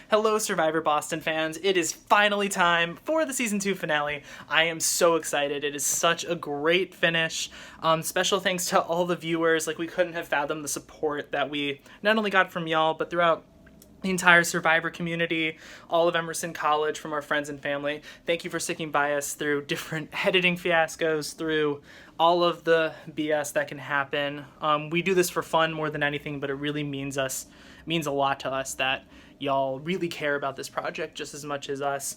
Hello, Survivor Boston fans. It is finally time for the Season 2 finale. I am so excited. It is such a great finish. Special thanks to all the viewers. We couldn't have fathomed the support that we not only got from y'all, but throughout the entire Survivor community, all of Emerson College, from our friends and family. Thank you for sticking by us through different editing fiascos, through all of the BS that can happen. We do this for fun more than anything, but it really means a lot to us that y'all really care about this project just as much as us.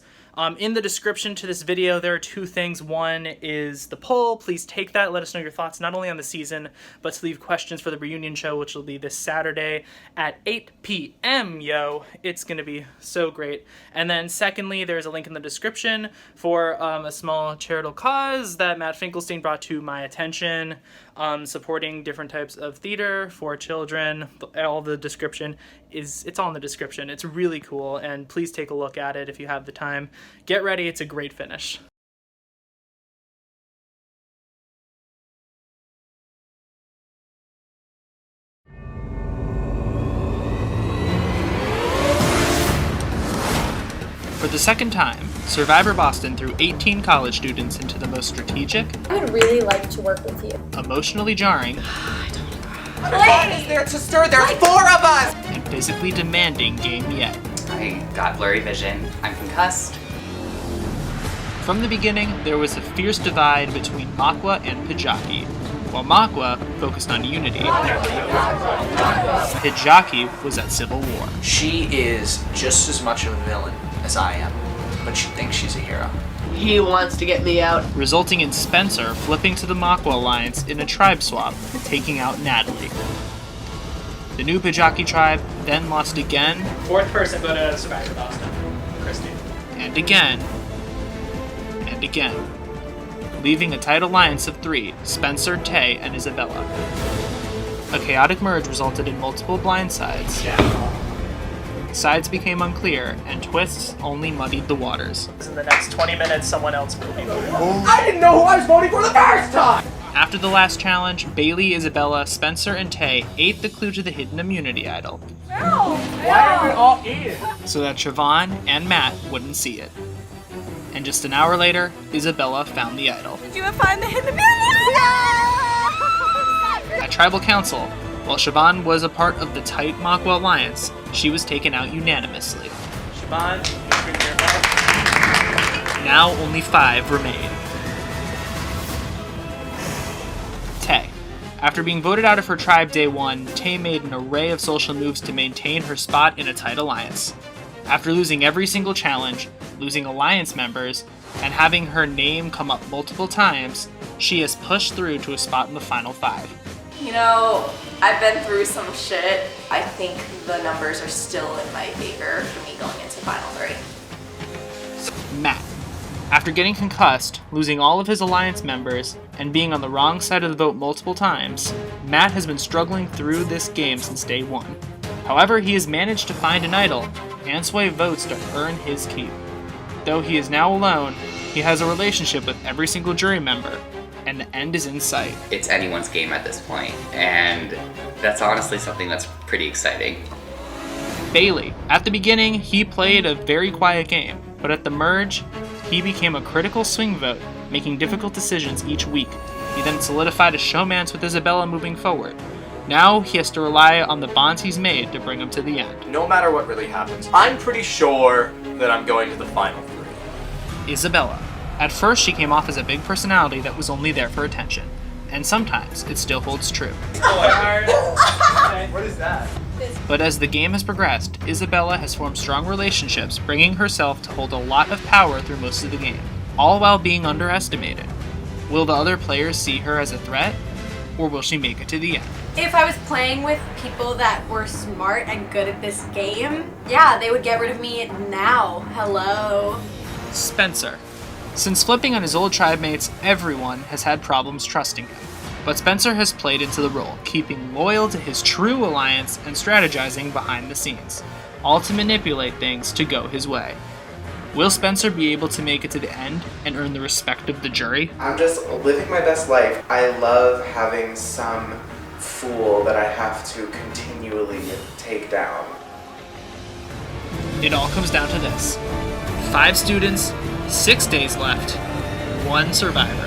In the description to this video, there are two things. One is the poll. Please take that. Let us know your thoughts, not only on the season, but to leave questions for the reunion show, which will be this Saturday at 8 p.m., yo. It's going to be so great. And then secondly, there's a link in the description for a small charitable cause that Matt Finkelstein brought to my attention, supporting different types of theater for children. All the description it's all in the description. It's really cool, and please take a look at it if you have the time. Get ready, it's a great finish. For the second time, Survivor Boston threw 18 college students into the most strategic, I would really like to work with you, emotionally jarring, What God is there to stir? There's 4 of us! and physically demanding game yet. I got blurry vision. I'm concussed. From the beginning, there was a fierce divide between Makwa and Pijaki. While Makwa focused on unity, Pijaki was at civil war. She is just as much of a villain as I am, but she thinks she's a hero. He wants to get me out. Resulting in Spencer flipping to the Makwa alliance in a tribe swap, taking out Natalie. The new Pijaki tribe then lost again. Fourth person go to Survivor Boston. Christy. And again. And again. Leaving a tight alliance of 3, Spencer, Tay, and Isabella. A chaotic merge resulted in multiple blindsides. Sides became unclear, and twists only muddied the waters. In the next 20 minutes, someone else will be voting. I didn't know who I was voting for the first time! After the last challenge, Bailey, Isabella, Spencer, and Tay ate the clue to the hidden immunity idol. Why are we all eating? So that Siobhan and Matt wouldn't see it. And just an hour later, Isabella found the idol. Did you find the hidden immunity? At Tribal Council, while Siobhan was a part of the tight Makwa alliance, she was taken out unanimously. Siobhan, now only 5 remain. Tay. After being voted out of her tribe day 1, Tay made an array of social moves to maintain her spot in a tight alliance. After losing every single challenge, losing alliance members, and having her name come up multiple times, she has pushed through to a spot in the final 5. You know, I've been through some shit. I think the numbers are still in my favor for me going into final 3. Matt. After getting concussed, losing all of his alliance members, and being on the wrong side of the vote multiple times, Matt has been struggling through this game since day 1. However, he has managed to find an idol and sway votes to earn his keep. Though he is now alone, he has a relationship with every single jury member, and the end is in sight. It's anyone's game at this point, and that's honestly something that's pretty exciting. Bailey. At the beginning, he played a very quiet game, but at the merge, he became a critical swing vote, making difficult decisions each week. He then solidified a showmance with Isabella moving forward. Now he has to rely on the bonds he's made to bring him to the end. No matter what really happens, I'm pretty sure that I'm going to the final 3. Isabella. At first, she came off as a big personality that was only there for attention. And sometimes it still holds true. What is that? But as the game has progressed, Isabella has formed strong relationships, bringing herself to hold a lot of power through most of the game, all while being underestimated. Will the other players see her as a threat, or will she make it to the end? If I was playing with people that were smart and good at this game, yeah, they would get rid of me now. Hello. Spencer. Since flipping on his old tribe mates, everyone has had problems trusting him. But Spencer has played into the role, keeping loyal to his true alliance and strategizing behind the scenes, all to manipulate things to go his way. Will Spencer be able to make it to the end and earn the respect of the jury? I'm just living my best life. I love having some fool that I have to continually take down. it all comes down to this. 5 students, 6 days left, 1 survivor.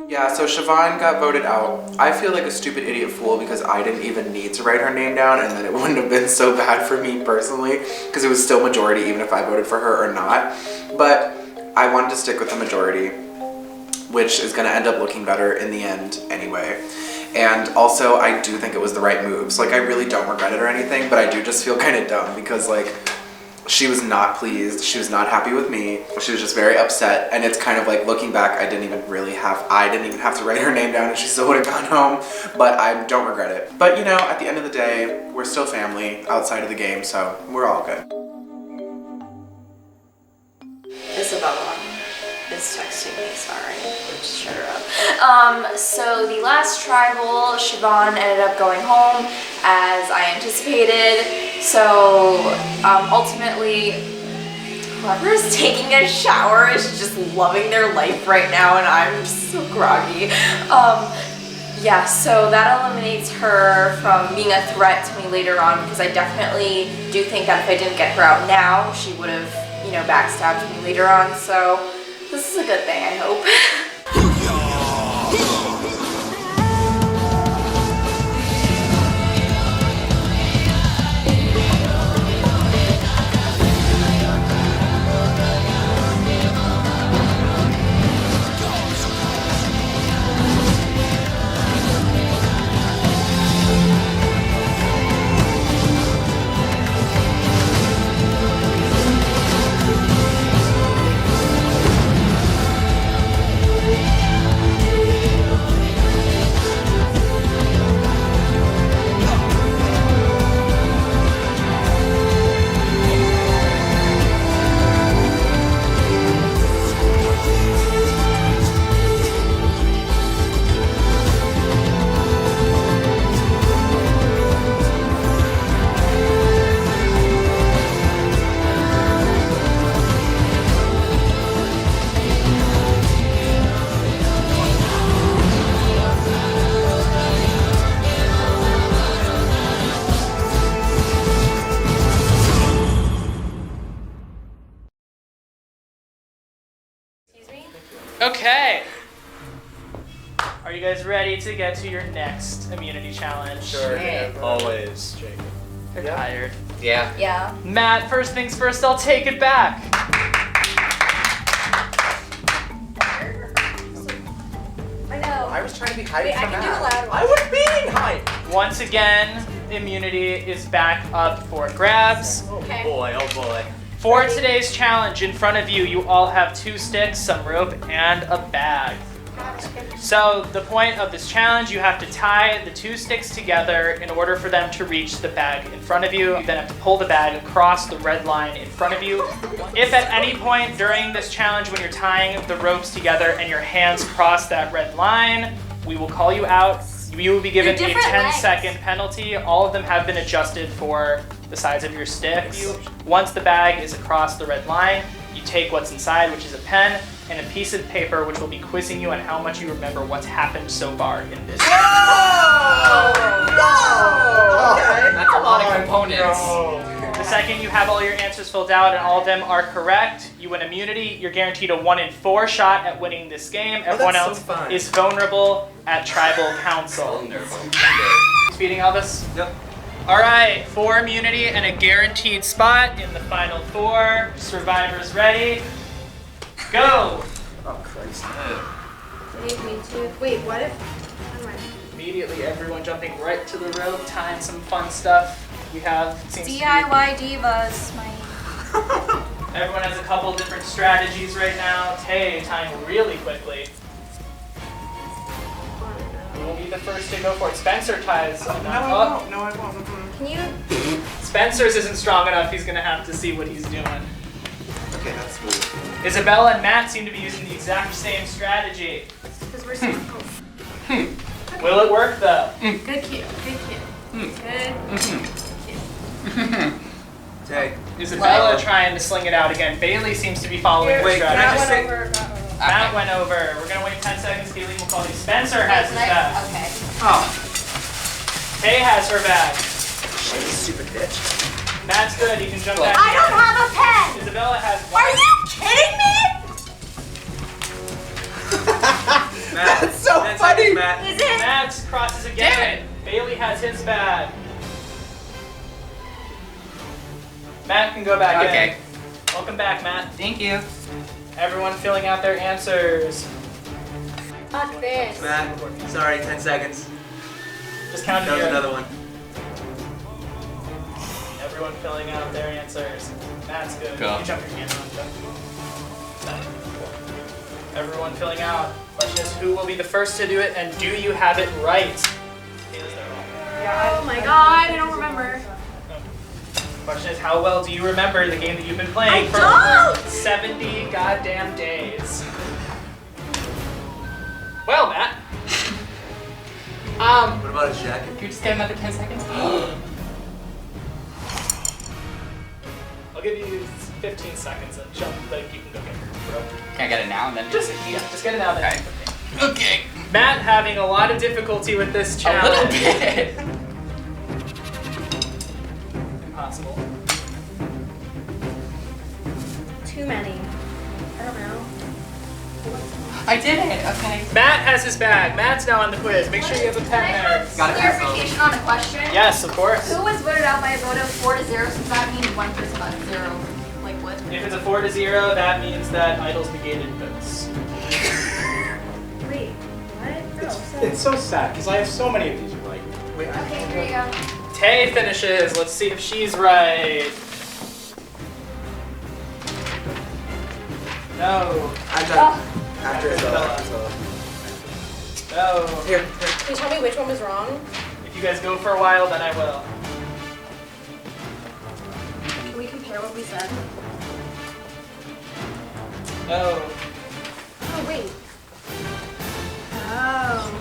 Yeah, so Siobhan got voted out. I feel like a stupid idiot fool because I didn't even need to write her name down, and then it wouldn't have been so bad for me personally because it was still majority even if I voted for her or not. But I wanted to stick with the majority, which is going to end up looking better in the end anyway. And also, I do think it was the right move. So, like, I really don't regret it or anything, but I do just feel kind of dumb because, like, she was not pleased. She was not happy with me. She was just very upset. And it's kind of like, looking back, I didn't even have to write her name down and she still would have gone home. But I don't regret it. But, you know, at the end of the day, we're still family outside of the game, so we're all good. Isabella is texting me, sorry. Just shut her up. So the last tribal, Siobhan ended up going home as I anticipated. So ultimately, whoever's taking a shower is just loving their life right now, and I'm just so groggy. Yeah, so that eliminates her from being a threat to me later on, because I definitely do think that if I didn't get her out now, she would have, you know, backstabbed me later on. So this is a good thing, I hope. Okay. Are you guys ready to get to your next immunity challenge? Sure. Always, Jake. They're tired. Yeah. Yeah. Matt, first things first, I'll take it back. I know. I was trying to be hiding Wait, I from can do a that. loud one. I was being hyped. Once again, immunity is back up for grabs. Oh Okay. boy, oh boy. For today's challenge, in front of you, you all have 2 sticks, some rope, and a bag. So the point of this challenge, you have to tie the 2 sticks together in order for them to reach the bag in front of you. You then have to pull the bag across the red line in front of you. If at any point during this challenge when you're tying the ropes together and your hands cross that red line, we will call you out. You will be given a They're different 10-second penalty. All of them have been adjusted for the size of your sticks. Once the bag is across the red line, you take what's inside, which is a pen, and a piece of paper, which will be quizzing you on how much you remember what's happened so far in this. That's a lot of components. The second you have all your answers filled out and all of them are correct, you win immunity. You're guaranteed a 1 in 4 shot at winning this game. Everyone that's else so fun. is vulnerable at tribal council. Speeding Elvis? Yep. All right, 4 immunity and a guaranteed spot in the final 4. Survivors ready? Go! Oh, Christ. Wait, what if? Immediately, everyone jumping right to the rope, tying some fun stuff. We have seems to be- DIY divas. Everyone has a couple different strategies right now. Tay tying really quickly. You will be the first to go for it. Spencer ties. No, I won't. No, I won't. Can you? Spencer's isn't strong enough. He's gonna have to see what he's doing. Okay, that's smooth. Isabella and Matt seem to be using the exact same strategy. Because we're so Will it work though? good cue. Good cue. Good. Tay. Isabella trying to sling it out again. Bailey seems to be following the Wait, can I strategy. just say- Matt went over. We're gonna wait 10 seconds. Kaylee will call you. Spencer has his best. Okay. Oh, Tay has her back. shit, you stupid bitch. Matt's good. He can jump back. I don't have a pen. Isabella has one. Are you kidding me? That's so funny. Is it? Matt crosses again. Bailey has his bag. Matt can go back Okay. in. Welcome back, Matt. Thank you. Everyone filling out their answers. Fuck this. Matt, sorry, 10 seconds. Just count That was your. another one. Everyone filling out their answers. Matt's good. Go. You jump your camera on. Everyone filling out. Question is, who will be the first to do it, and do you have it right? Oh my god, I don't remember. Question is, how well do you remember the game that you've been playing for don't! 70 goddamn days? Well, Matt. What about his jacket? Can you just get another 10 seconds? I'll give you 15 seconds and jump, like you can go get your bro. Can I get it now and then? Just get it out there. Okay. Matt having a lot of difficulty with this A challenge. little bit. Impossible. Too many. I don't know. I did it. Okay. Matt has his bag. Matt's now on the quiz. Make sure you have a pen there. Got it. Clarification on a question. Yes, of course. Who was voted out by a vote of 4-0, since that means one person got 0? Like what? If it's a 4-0, that means that Idol's negated votes. Wait, what? No, It's so sad because I have so many of these right. Wait, Okay, here you go. Tay finishes. Let's see if she's right. No. I'm done. After Isabella. Isabella. No. Here. Can you tell me which one was wrong? If you guys go for a while, then I will. Can we compare what we said? No. Oh, wait. Oh.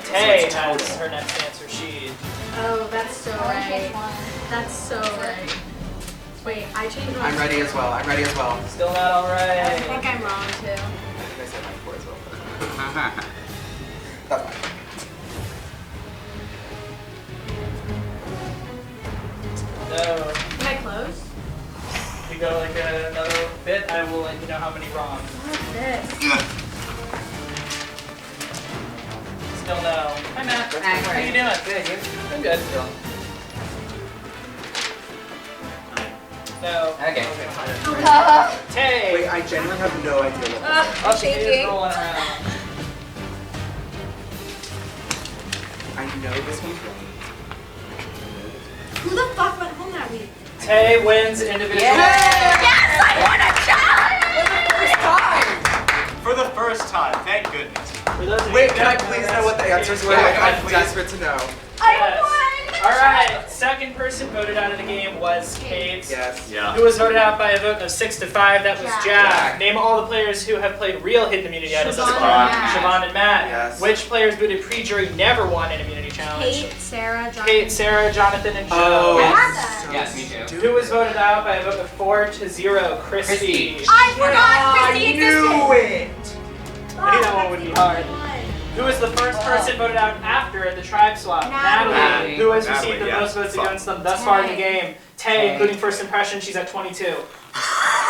Tay has her next answer sheet. Oh, that's so right. That's so right. Wait, I changed my. I'm ready as well. I'm ready as well. Still not all I right. think I'm wrong too. I think I said mine before as well. Uh-huh. That's fine. No. Am I close? If you go like another bit, I will let you know how many wrong. What's this? Still no. Hi, Matt. How you doing? Good. You? I'm good. No. Okay. Tay. Wait, I genuinely have no idea what this is. Oh, she is rolling around. I know this one's wrong. Who the fuck went home that week? Tay wins individual. Yes, I won a challenge! For the first time, thank goodness. For those of you Wait, who can I don't please know, know what the that's- answers were? Yeah, I'm please. desperate to know. Yes. All right. Second person voted out of the game was Kate. Yes. Yeah. Who was voted out by a vote of 6-5? That was Jack. Jack. Name all the players who have played real hidden immunity idols thus Siobhan far. and Matt. Siobhan and Matt. Yes. Which players voted pre-jury never won an immunity challenge? Kate, Sarah, Jonathan. Kate, Sarah, Jonathan, and Joe. Oh. I had that. Yes, me too. Who was voted out by a vote of 4-0? Christy. Christy. I forgot Christy existed. it! I knew that one would be hard. Who was the first person voted out after the tribe swap? Natalie. Who has Natalie, received the yeah. most votes Fuck. against them thus far in the Tay. game? Tay, Tay. including first impression, she's at 22.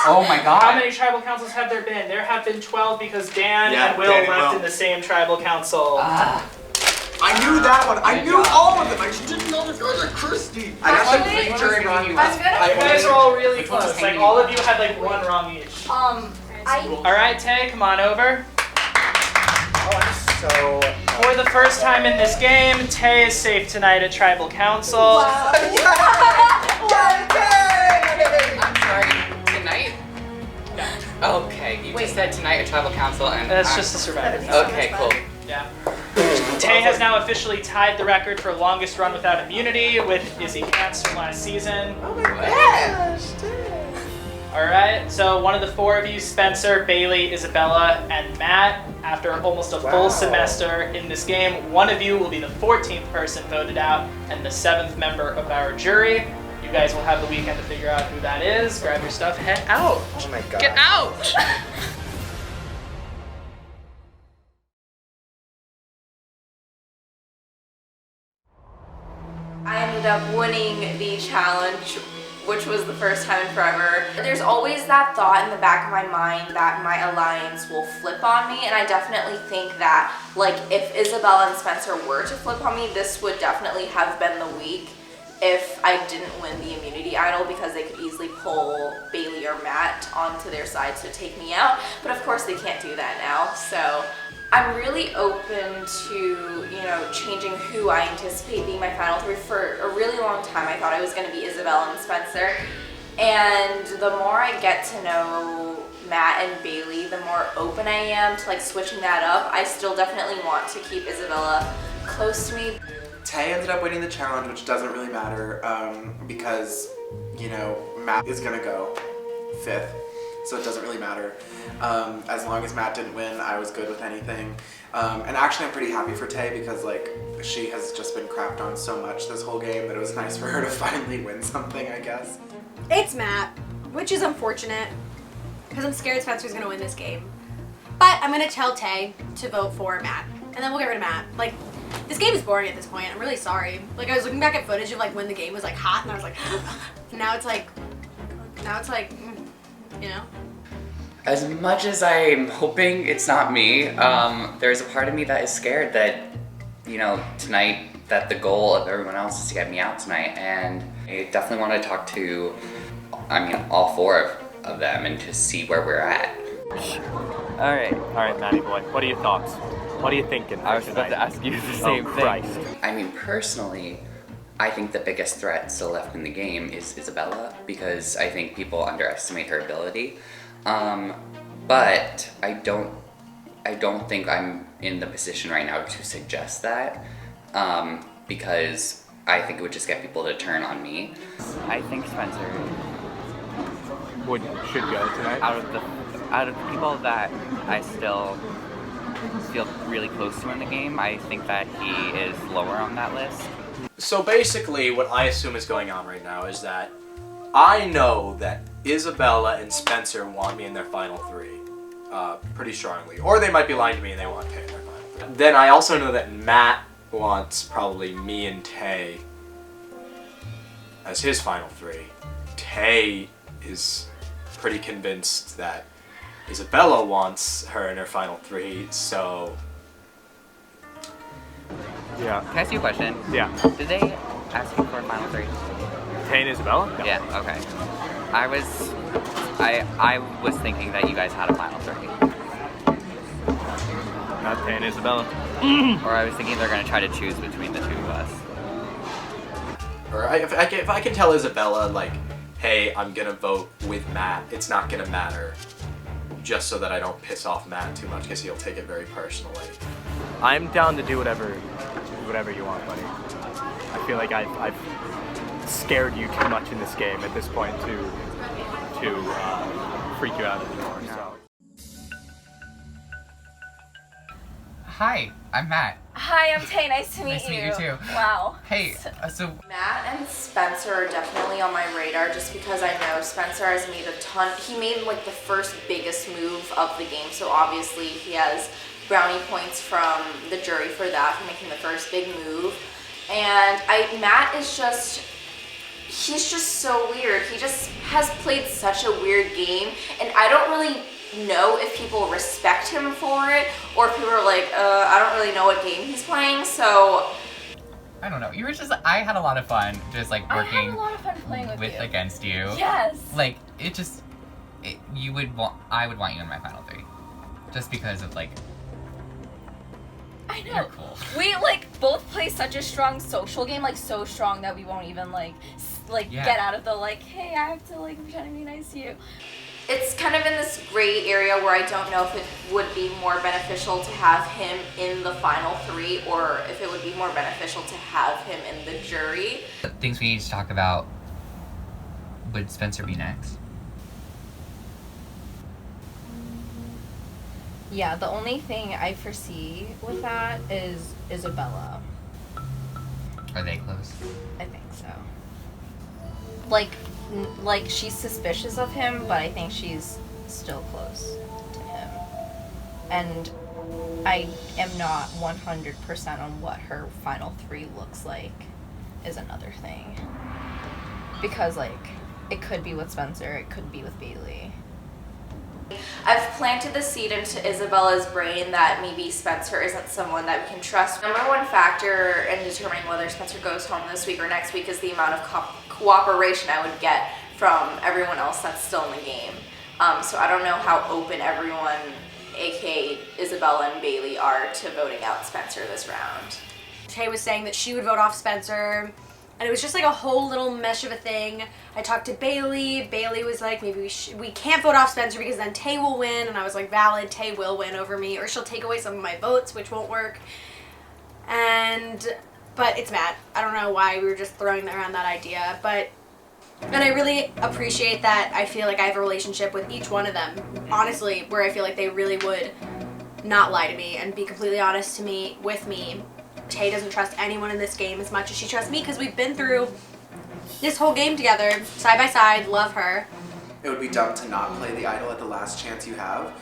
Oh my How god. many tribal councils have there been? There have been 12 because Dan Yeah, and Will Dan and left Will. in the same tribal council. Ah. I knew that one. I Good knew job. all of them. I just didn't know this was like Christy. I got the Actually, pre-jury wrong. I'm gonna- You guys are all really Which one's close. the Like same? all of you had like one wrong each. I All right, Tay, come on over. Oh, I'm so. For the first time in this game, Tay is safe tonight at tribal council. I'm sorry. Tonight? No, Okay. You just said tonight at tribal council and that's I'm- just a survivor. Okay, cool. Yeah. Tay has now officially tied the record for longest run without immunity with Izzy Katz from last season. Oh my gosh, dude. All right, so one of the four of you, Spencer, Bailey, Isabella, and Matt, after almost a Wow. full semester in this game, one of you will be the 14th person voted out and the 7th member of our jury. You guys will have the weekend to figure out who that is. Grab your stuff, head out. Oh my god. Get out! ended up winning the challenge, which was the first time in forever. There's always that thought in the back of my mind that my alliance will flip on me, and I definitely think that, like, if Isabella and Spencer were to flip on me, this would definitely have been the week if I didn't win the immunity idol, because they could easily pull Bailey or Matt onto their side to take me out. But of course they can't do that now, so I'm really open to, you know, changing who I anticipate being my final three. For a really long time I thought I was going to be Isabella and Spencer, and the more I get to know Matt and Bailey, the more open I am to like switching that up. I still definitely want to keep Isabella close to me. Tay ended up winning the challenge, which doesn't really matter because, you know, Matt is gonna go 5th, so it doesn't really matter. As long as Matt didn't win, I was good with anything. And actually I'm pretty happy for Tay because, like, she has just been crapped on so much this whole game that it was nice for her to finally win something, I guess. It's Matt, which is unfortunate because I'm scared Spencer's gonna win this game. But I'm gonna tell Tay to vote for Matt, and then we'll get rid of Matt. Like, this game is boring at this point. I'm really sorry. Like, I was looking back at footage of like when the game was like hot, and I was like, now it's like, you know. As much as I'm hoping it's not me, there's a part of me that is scared that, you know, tonight, that the goal of everyone else is to get me out tonight, and I definitely want to talk to, I mean, all 4 of them and to see where we're at. All right, Matty boy. What are your thoughts? What are you thinking? I was about to ask you the same thing. Christ. I mean, personally, I think the biggest threat still left in the game is Isabella, because I think people underestimate her ability. But I don't think I'm in the position right now to suggest that, because I think it would just get people to turn on me. I think Spencer, Should go tonight? out of the people that I still feel really close to in the game, I think that he is lower on that list. So basically, what I assume is going on right now is that I know that Isabella and Spencer want me in their final 3 pretty strongly. Or they might be lying to me and they want Tay in their final 3. Then I also know that Matt wants probably me and Tay as his final 3. Tay is pretty convinced that Isabella wants her in her final 3, so... Yeah. Can I ask you a question? Yeah. Did they ask you for a final 3? Tay and Isabella? No. Yeah, okay. I was thinking that you guys had a final 3. Not Tay and Isabella. Or I was thinking they're going to try to choose between the 2 of us. Or if I can tell Isabella, like, hey, I'm gonna vote with Matt, it's not gonna matter, just so that I don't piss off Matt too much, because he'll take it very personally. I'm down to do whatever you want, buddy. I feel like I've scared you too much in this game at this point to freak you out anymore. So. Hi, I'm Matt. Hi, I'm Tay. Nice to meet Nice to meet you too. Wow. Hey, so Matt and Spencer are definitely on my radar just because I know Spencer has made a ton. He made like the first biggest move of the game, so obviously he has brownie points from the jury for that, for making the first big move. And Matt is he's just so weird. He just has played such a weird game, and I don't really know if people respect him for it or if people are like, I don't really know what game he's playing, so I don't know. You were just, I had a lot of fun just like working I had a lot of fun playing with you. against you. Yes. Like, I would want you in my final 3. Just because of like, I know. you're cool. We like both play such a strong social game, like so strong that we won't even like Yeah. get out of the like, hey, I have to like pretend to be nice to you. It's kind of in this gray area where I don't know if it would be more beneficial to have him in the final 3 or if it would be more beneficial to have him in the jury. Things we need to talk about. Would Spencer be next? Yeah, the only thing I foresee with that is Isabella. Are they close? I think so. Like she's suspicious of him, but I think she's still close to him. And I am not 100% on what her final 3 looks like. is another thing. Because, like, it could be with Spencer, it could be with Bailey. I've planted the seed into Isabella's brain that maybe Spencer isn't someone that we can trust. Number one factor in determining whether Spencer goes home this week or next week is the amount of cooperation I would get from everyone else that's still in the game. So I don't know how open everyone, aka Isabella and Bailey, are to voting out Spencer this round. Tay was saying that she would vote off Spencer, and it was just like a whole little mesh of a thing. I talked to Bailey. Bailey was like, maybe we can't vote off Spencer because then Tay will win, and I was like, valid, Tay will win over me, or she'll take away some of my votes, which won't work. But it's Matt. I don't know why we were just throwing around that idea, and I really appreciate that. I feel like I have a relationship with each one of them, honestly, where I feel like they really would not lie to me and be completely honest with me. Tay doesn't trust anyone in this game as much as she trusts me because we've been through this whole game together, side by side, love her. It would be dumb to not play the idol at the last chance you have.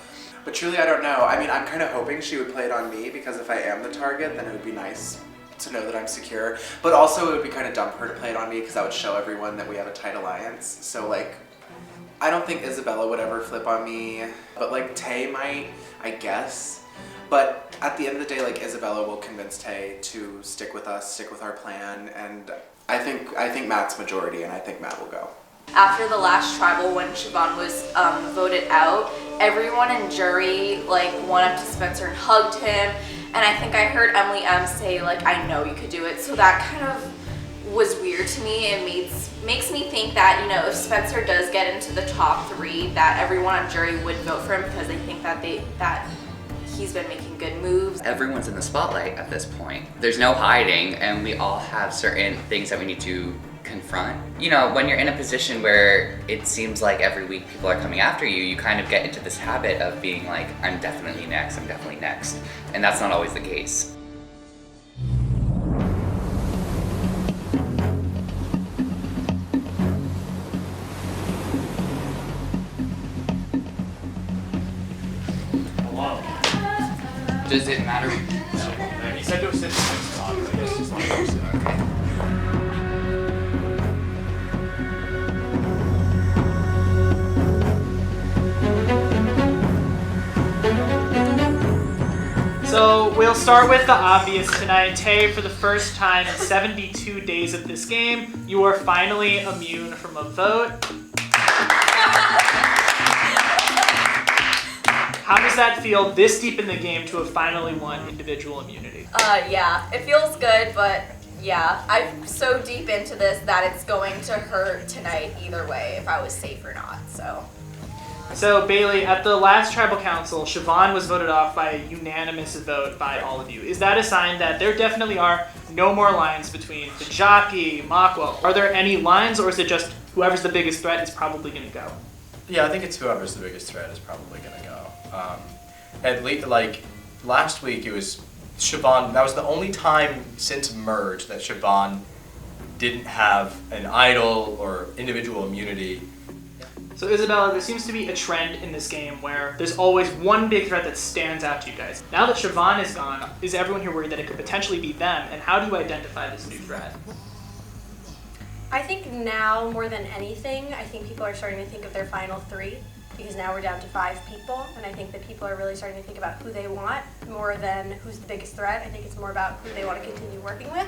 But truly, I don't know. I mean, I'm kind of hoping she would play it on me because if I am the target, then it would be nice to know that I'm secure. But also, it would be kind of dumb for her to play it on me because that would show everyone that we have a tight alliance. So, like, I don't think Isabella would ever flip on me. But, like, Tay might, I guess. But at the end of the day, like, Isabella will convince Tay to stick with us, stick with our plan. And I think Matt's majority, and I think Matt will go. After the last tribal when Siobhan was voted out, everyone in jury like went up to Spencer and hugged him, and I think I heard Emily M say like, I know you could do it. So that kind of was weird to me. It makes me think that, you know, if Spencer does get into the top 3, that everyone on jury would vote for him because they think that he's been making good moves. Everyone's in the spotlight at this point. There's no hiding, and we all have certain things that we need to confront. You know, when you're in a position where it seems like every week people are coming after you, you kind of get into this habit of being like, I'm definitely next, and that's not always the case. Does it matter? No. He said to sit next to I guess just like okay. So we'll start with the obvious tonight. Tay, for the first time in 72 days of this game, you are finally immune from a vote. How does that feel this deep in the game to have finally won individual immunity? Yeah, it feels good, but yeah, I'm so deep into this that it's going to hurt tonight either way if I was safe or not, So Bailey, at the last tribal council, Siobhan was voted off by a unanimous vote by all of you. Is that a sign that there definitely are no more lines between the jockey, Makwa? Are there any lines, or is it just whoever's the biggest threat is probably going to go? Yeah, I think it's whoever's the biggest threat is probably going to go. At least, like, last week it was Siobhan. That was the only time since Merge that Siobhan didn't have an idol or individual immunity. So Isabella, there seems to be a trend in this game where there's always one big threat that stands out to you guys. Now that Siobhan is gone, is everyone here worried that it could potentially be them? And how do you identify this new threat? I think now, more than anything, I think people are starting to think of their final 3, because now we're down to 5 people, and I think that people are really starting to think about who they want more than who's the biggest threat. I think it's more about who they want to continue working with.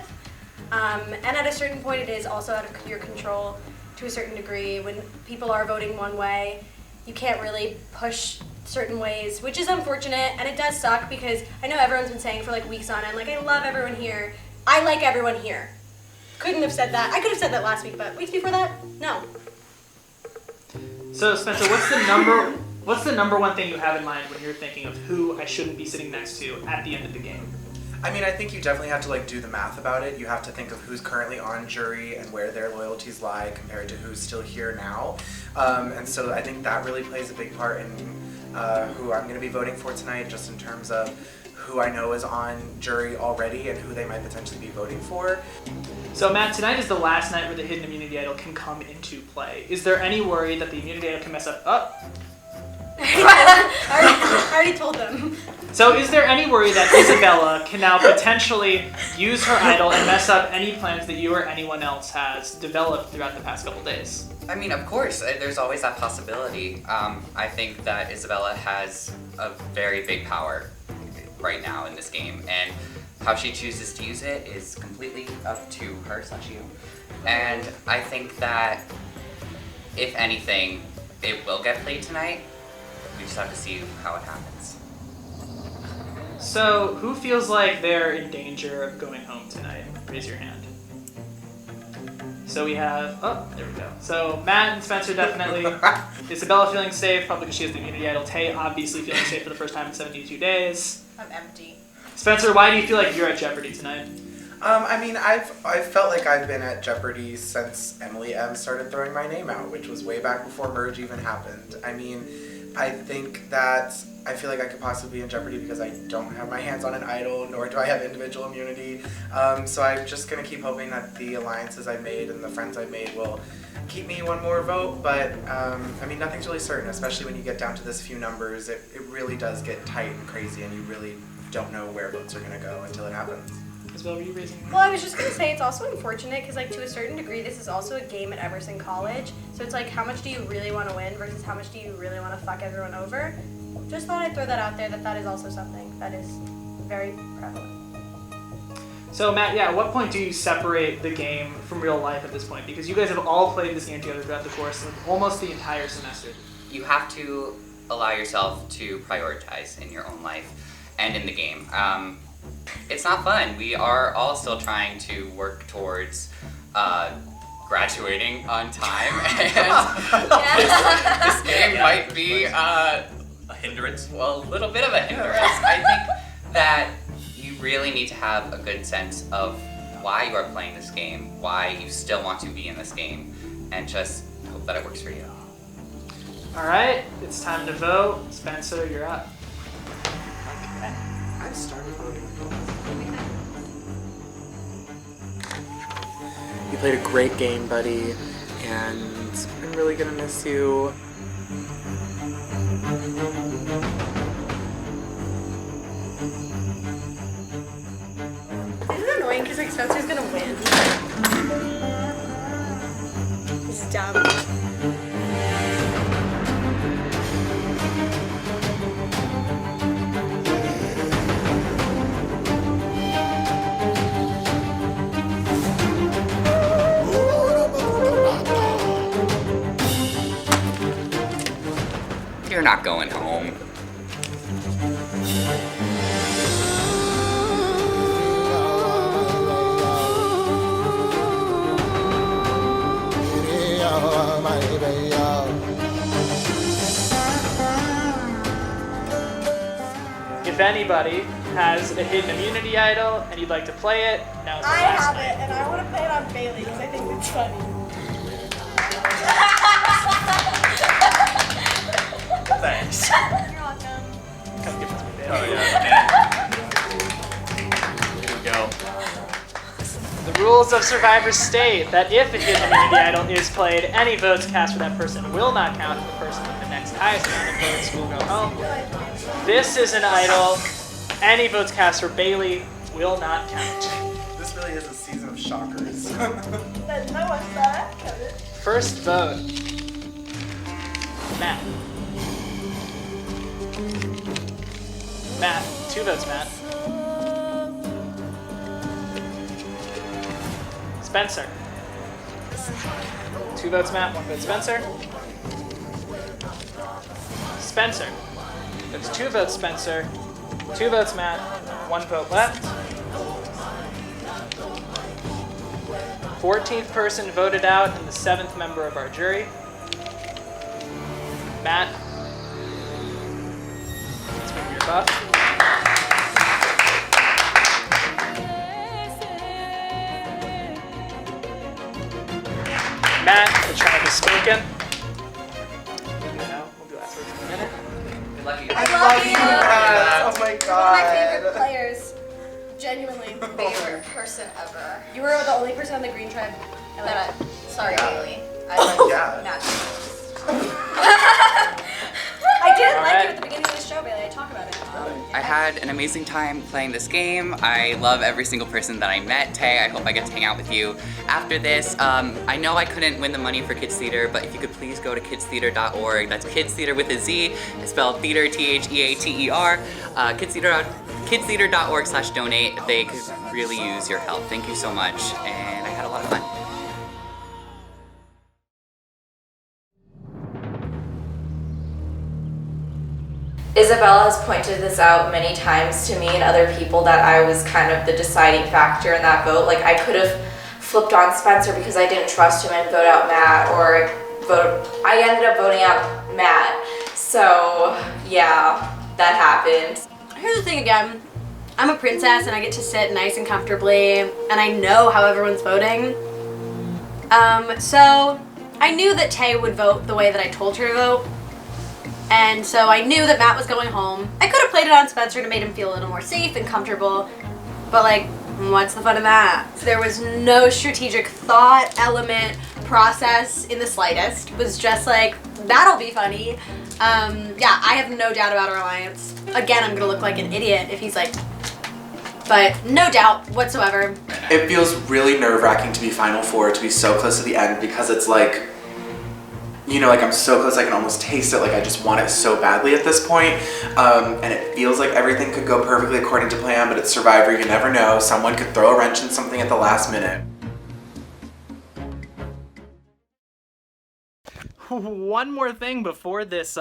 And at a certain point, it is also out of your control to a certain degree. When people are voting one way, you can't really push certain ways, which is unfortunate, and it does suck because I know everyone's been saying for like weeks on end, like, I love everyone here. I like everyone here. Couldn't have said that. I could have said that last week, but weeks before that, no. So Spencer, what's the number one thing you have in mind when you're thinking of who I shouldn't be sitting next to at the end of the game? I mean, I think you definitely have to like do the math about it. You have to think of who's currently on jury and where their loyalties lie compared to who's still here now. And so I think that really plays a big part in who I'm going to be voting for tonight, just in terms of who I know is on jury already and who they might potentially be voting for. So Matt, tonight is the last night where the hidden immunity idol can come into play. Is there any worry that the immunity idol can mess up? I already told them. So is there any worry that Isabella can now potentially use her idol and mess up any plans that you or anyone else has developed throughout the past couple days? I mean, of course, there's always that possibility. I think that Isabella has a very big power right now in this game, and how she chooses to use it is completely up to her / you. And I think that, if anything, it will get played tonight. We just have to see how it happens. So who feels like they're in danger of going home tonight? Raise your hand. So we have, oh, there we go. So Matt and Spencer definitely. Isabella feeling safe, probably because she has the immunity idol. Tay obviously feeling safe for the first time in 72 days. I'm empty. Spencer, why do you feel like you're at jeopardy tonight? I mean, I've felt like I've been at jeopardy since Emily M started throwing my name out, which was way back before Merge even happened. I mean, I think that I feel like I could possibly be in jeopardy because I don't have my hands on an idol, nor do I have individual immunity. So I'm just gonna keep hoping that the alliances I made and the friends I made will keep me one more vote. But I mean, nothing's really certain, especially when you get down to this few numbers. It really does get tight and crazy, and you really don't know where votes are gonna go until it happens. Isabel, were you raising your hand? Well, I was just gonna say it's also unfortunate because, like, to a certain degree, this is also a game at Emerson College. So it's like, how much do you really want to win versus how much do you really want to fuck everyone over? Just thought I'd throw that out there. That is also something that is very prevalent. So Matt, yeah, at what point do you separate the game from real life at this point? Because you guys have all played this game together throughout the course of almost the entire semester. You have to allow yourself to prioritize in your own life and in the game. It's not fun. We are all still trying to work towards graduating on time, and this game might be a hindrance. Well, a little bit of a hindrance. I think that you really need to have a good sense of why you are playing this game, why you still want to be in this game, and just hope that it works for you. All right, it's time to vote. Spencer, you're up. I started voting. You played a great game, buddy, and I'm really gonna miss you. This is annoying because, like, Spencer's gonna win. This is dumb. You're not going home. If anybody has a hidden immunity idol and you'd like to play it, now's the I last have night. it, and I want to play it on Bailey because I think it's funny. Thanks. You're welcome. Come give it to me, babe. Oh yeah. There you go. The rules of Survivor state that if a hidden immunity idol is played, any votes cast for that person will not count, and the person with the next highest amount of votes will go home. This is an idol. Any votes cast for Bailey will not count. This really is a season of shockers. But no one saw that coming. First vote. Matt. Matt. 2 votes, Matt. Spencer. 2 votes, Matt. 1 vote, Spencer. Spencer. That's 2 votes, Spencer. 2 votes, Matt. 1 vote left. 14th person voted out and the 7th member of our jury. Matt. Let's move your buff. Matt, the tribe is spoken. We'll do afterwards in a minute. Good luck, you. I love you. Oh my One of my god. favorite players. Genuinely. Favorite person ever. You were the only person on the green tribe. Sorry, Yeah. Bailey. I like Yeah. Matt. I did didn't like right. you at the beginning of the show, Bailey. I talk about it. I had an amazing time playing this game. I love every single person that I met. Tay, I hope I get to hang out with you after this. I know I couldn't win the money for Kids Theater, but if you could please go to kidstheater.org. That's Kids Theater with a Z. It's spelled theater, Theater. Kidstheater.org/donate. They could really use your help. Thank you so much, and I had a lot of fun. Isabella has pointed this out many times to me and other people that I was kind of the deciding factor in that vote. Like, I could have flipped on Spencer because I didn't trust him and vote out Matt, or I ended up voting out Matt. So yeah, that happened. Here's the thing again. I'm a princess and I get to sit nice and comfortably, and I know how everyone's voting. So I knew that Tay would vote the way that I told her to vote. And so I knew that Matt was going home. I could have played it on Spencer to make him feel a little more safe and comfortable, but like, what's the fun of that? There was no strategic thought, element, process in the slightest. It was just like, that'll be funny. Yeah, I have no doubt about our alliance. Again, I'm gonna look like an idiot if he's like, but no doubt whatsoever. It feels really nerve-wracking to be Final Four, to be so close to the end, because it's like, you know, like I'm so close I can almost taste it, like I just want it so badly at this point. And it feels like everything could go perfectly according to plan, but it's Survivor, you never know. Someone could throw a wrench in something at the last minute. One more thing before this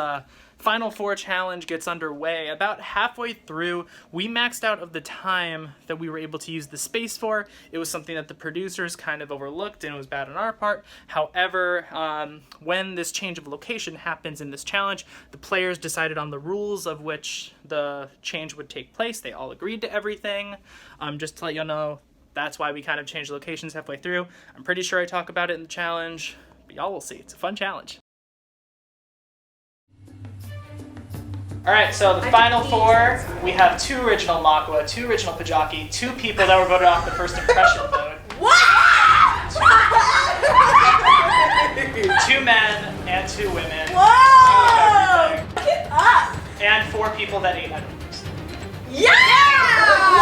Final Four challenge gets underway. About halfway through, we maxed out of the time that we were able to use the space for. It was something that the producers kind of overlooked, and it was bad on our part. However, when this change of location happens in this challenge, the players decided on the rules of which the change would take place. They all agreed to everything. Just to let you know, that's why we kind of changed locations halfway through. I'm pretty sure I talk about it in the challenge, but y'all will see. It's a fun challenge. Alright, so the final four, we have 2 original Makwa, 2 original Pajaki, 2 people that were voted off the first impression vote. What? 2 men and 2 women. Whoa! Get up! And 4 people that ate items. Yeah!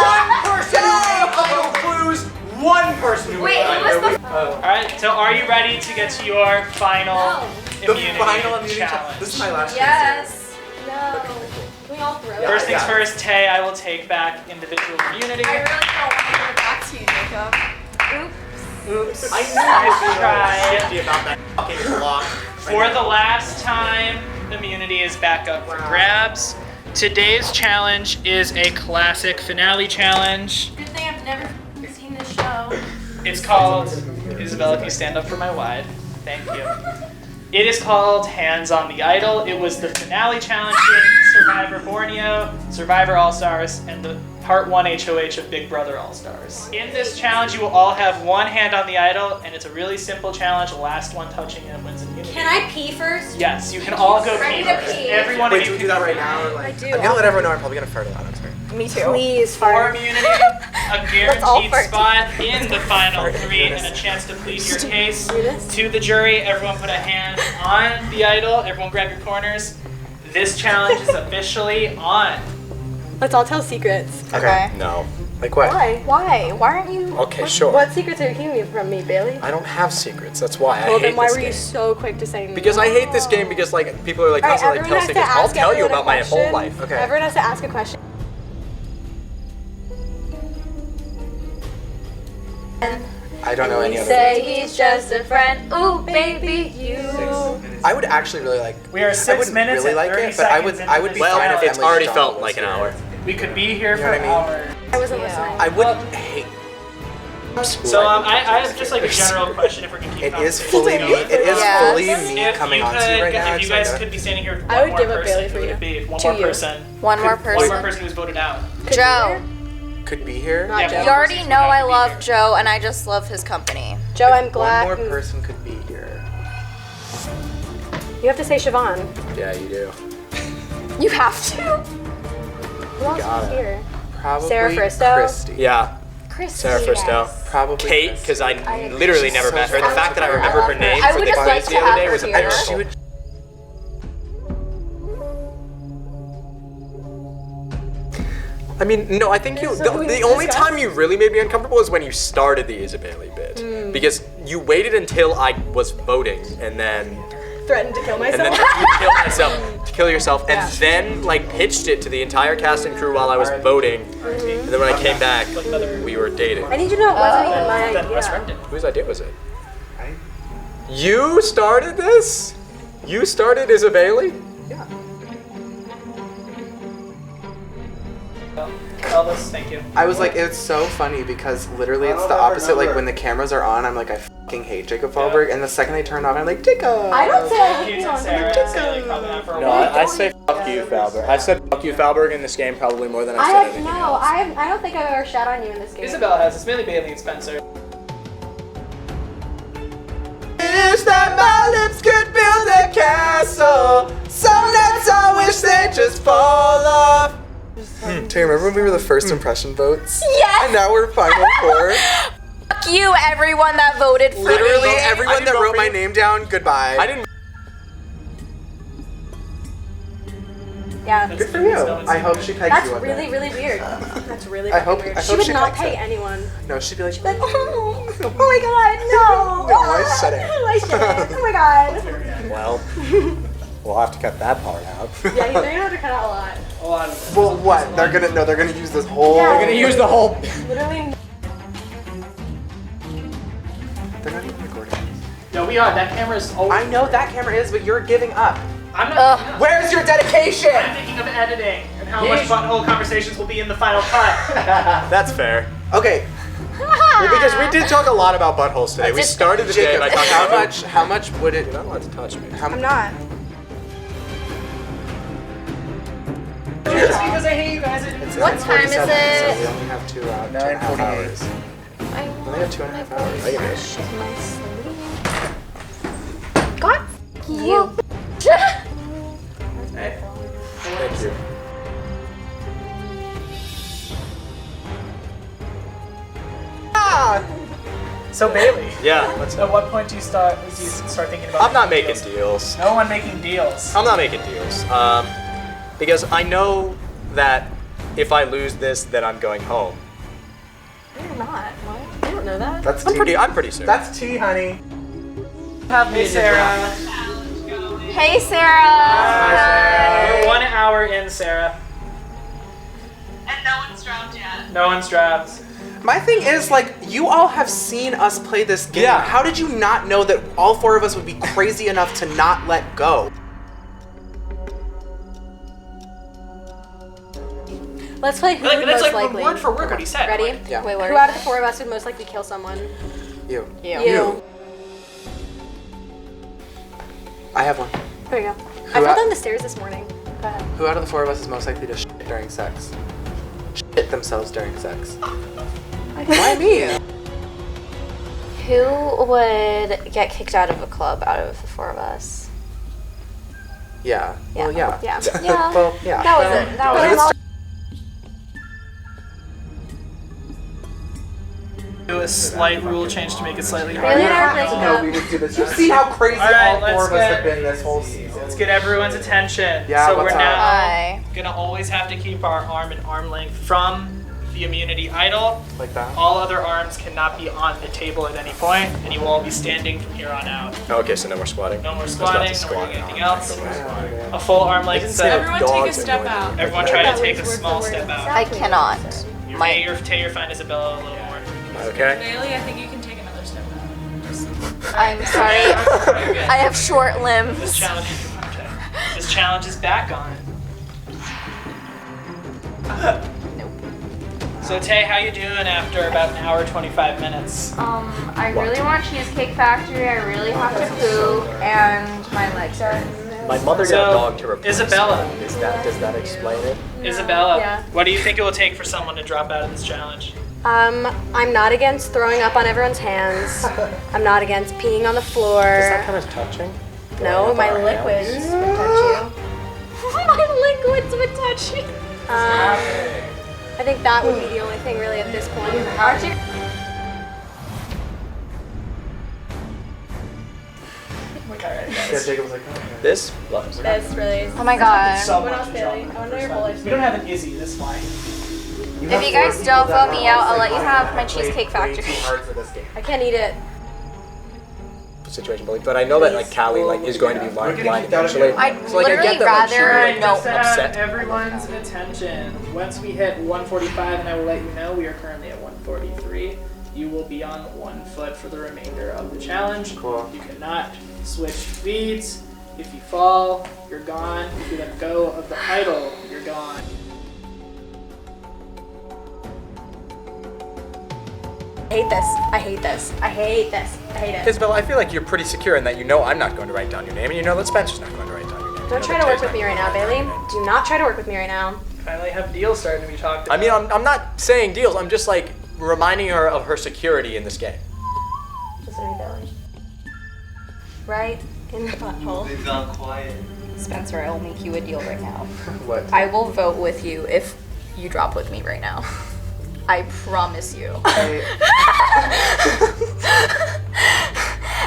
One person who ate no clues. One person who Wait, ate who was the Alright, so are you ready to get to your final immunity challenge. challenge? This is my last Yes. No. Can we all throw it? First things first, Tay, I will take back individual immunity. I really don't want to give it back to you, Jacob. Oops. I knew Nice you try. were about that fucking block. For the last time, immunity is back up for grabs. Today's challenge is a classic finale challenge. Good thing I've never seen this show. It's called, Isabella, can you stand up for my wide? Thank you. It is called Hands on the Idol. It was the finale challenge in Survivor Borneo, Survivor All-Stars, and the Part 1 HOH of Big Brother All-Stars. In this challenge, you will all have one hand on the idol, and it's a really simple challenge. The last one touching it wins immunity. Can I pee first? Yes, you can all go Ready pee to first. pee. Everyone Wait, of do you we do that right now? Or like, I do. I'm gonna let everyone know I'm probably gonna fart a lot, I'm sorry. Me too. Please, For fart. immunity, a all guaranteed fart. spot in the final 3 and a chance to plead your case to the jury. Everyone put a hand on the idol. Everyone grab your corners. This challenge is officially on. Let's all tell secrets. Okay. No. Like what? Why? Why? Why aren't you? Okay, sure. What secrets are you keeping from me, Bailey? I don't have secrets. That's why I Well, hate then why this were you game. so quick to say no? Because I hate this game because like people are like All right, constantly everyone tell has to secrets. I'll ask tell you everyone a about my whole question. life. Okay. Everyone has to ask a question. I don't know any other. Say he's just a friend. Ooh, baby, you. I would actually really like. We are I 6 wouldn't minutes really and like 30 it, but I would. seconds I into would be this fine if challenge. It's Emily already John felt was like an here. hour. We could be here You for know what I mean? hours. I wasn't listening. I wouldn't hate. So I have just like a general question if we're gonna keep It is conversation fully me. going. It is Yes. fully me If coming you on to could, you right now. if you so guys I could be standing here with I one would more give up person, Bailey for who would you. it be? One To more you. person. One more One more person. person who's voted out. Joe. could be here. Not Yeah, Joe. You already Person know would have I to be love here. Joe, and I just love his company. Joe, I'm One glad. more person could be here. You have to say Siobhan. Yeah, you do. You have to. Who else Got is it. here? Probably Sarah Fristow? Christy. Yeah, Christy. Sarah Fristow. Probably Kate, Christy. because I literally never so met her. The fun. fact that I remember her name I for would the just quiz like the to other have day her was a here. She miracle. would I mean, no, I think you. The only time you really made me uncomfortable is when you started the Isabelle bit, because you waited until I was voting and then. Threatened to kill And myself. then you kill yourself, and then like pitched it to the entire cast and crew while I was voting. And then when I came back, we were dating. I need to know it wasn't even my idea. Whose idea was it? You started this? You started Isabelle? Elvis, thank you. I was like, it's so funny because literally it's the opposite. Like when the cameras are on, I'm like, I fucking hate Jacob Fallberg, and the second they turn off, I'm like, Jacob. I don't say I hate Keith you. and Sarah, Sarah, probably not for a No, while. I say fuck you, Falberg. I said fuck you, Falberg, in this game probably more than I said anything else. I don't think I've ever shat on you in this game. Isabella has. It's mainly Bailey and Spencer. Wish that my lips could build a castle. Some nights I wish they'd just fall off. Do you remember when we were the first impression votes? Yes! And now we're final four. Fuck you, everyone that voted for Literally me. everyone that wrote my name down, goodbye. I didn't. Yeah. Good for you. I hope she pegs That's you one really, day. really weird. That's really I hope- weird. I She hope would she not pegs pay it. anyone. No, she'd be like, Like, oh my god, no. No, I said it. I said it. Oh my god. Well, we'll have to cut that part out. Yeah, you're gonna have to cut out a lot. A lot of well, what? They're gonna use this whole. Yeah. We're gonna use the whole. Literally. They're not even recording. No, we are. That camera is always. I know that camera is, but you're giving up. I'm not. Where's your dedication? I'm thinking of editing and how much butthole conversations will be in the final cut. That's fair. Okay, Well, because we did talk a lot about buttholes today. We started the day Jacob, by talking how about how much would it? You're not allowed to touch me. I'm not. Just because I hate you guys. What time is 9:47, So it? we only have 2.5 hours. I We only have 2.5 hours. I can do it. shit my sleeve. God, you. Thank you. So Bailey, Yeah, let's at what point do you start thinking about? I'm not making deals? deals. No one making deals. I'm not making deals. Because I know that if I lose this, then I'm going home. You're not. What? I don't know that. That's I'm pretty certain. That's tea, honey. Hey Sarah. Hey, Sarah. We're 1 hour in, Sarah. And no one's dropped yet. No one's dropped. My thing is, like, you all have seen us play this game. Yeah. How did you not know that all four of us would be crazy enough to not let go? Let's play who Like, would that's most like likely. word for word what he said. Ready? Like, Yeah. Wait, Who out of the four of us would most likely kill someone? You. You. I have one. There you go. Who I fell out- down the stairs this morning. Go ahead. Who out of the four of us is most likely to shit during sex? Shit themselves during sex. Why me? Who would get kicked out of a club out of the four of us? Yeah. Well, yeah. Yeah. Yeah. Well, yeah. That was it. That But was all. do a slight rule change to make it slightly Really? harder. No, we would do this. You see how crazy All right, all four let's of us get- have been this whole season. Let's get everyone's attention. Yeah, so what's we're up? now Hi. gonna always have to keep our arm at arm length from the immunity idol. Like that? All other arms cannot be on the table at any point, and you will all be standing from here on out. Okay, so no more squatting. No more I was about squatting, to no more squat. doing anything else. A full arm length say set. Everyone dogs take a step annoy out. me. Everyone try to take a small step out. I cannot. Tay, you're fine, Isabella, a little more. Okay. Bailey, I think you can take another step out. I'm sorry. I have short This limbs. challenge, this challenge is back on. So Tay, how you doing after about an hour 25 minutes? I really want Cheesecake Factory. I really have to poo, and my legs are. My mother got So, a dog to replace Isabella. me. Does that explain it? Isabella, Yeah. what do you think it will take for someone to drop out of this challenge? I'm not against throwing up on everyone's hands. I'm not against peeing on the floor. of touching? No, my liquids would touch you. My liquids would touch you. I think that would be the only thing really at this point. Aren't you? Yeah, Jacob was like, oh, okay. This? That's really. Oh my god. So What much else, to Bailey? drop I in wonder the your first whole round. We don't have an Izzy, that's why. If you guys don't vote me out, I'll let you have my Cheesecake Factory. I can't eat it. Situation, but I know that like Callie like is going to be blind eventually. I'd So, like, I literally get that, like, she, rather like, no. Just to have upset. everyone's attention. Once we hit 145, and I will let you know, we are currently at 143. You will be on 1 foot for the remainder of the challenge. Cool. You cannot switch feeds. If you fall, you're gone. If you let go of the idol, you're gone. I hate this. I hate this. I hate this. I hate it. Isabel, I feel like you're pretty secure in that you know I'm not going to write down your name, and you know that Spencer's not going to write down your name. Don't try to work with me right now, Bailey. Do not try to work with me right now. Finally have deals starting to be talked about. I mean, I'm not saying deals. I'm just like reminding her of her security in this game. Listen to me, Bailey. Right in the butthole. They've gone quiet. Spencer, I will make you a deal right now. What? I will vote with you if you drop with me right now. I promise you.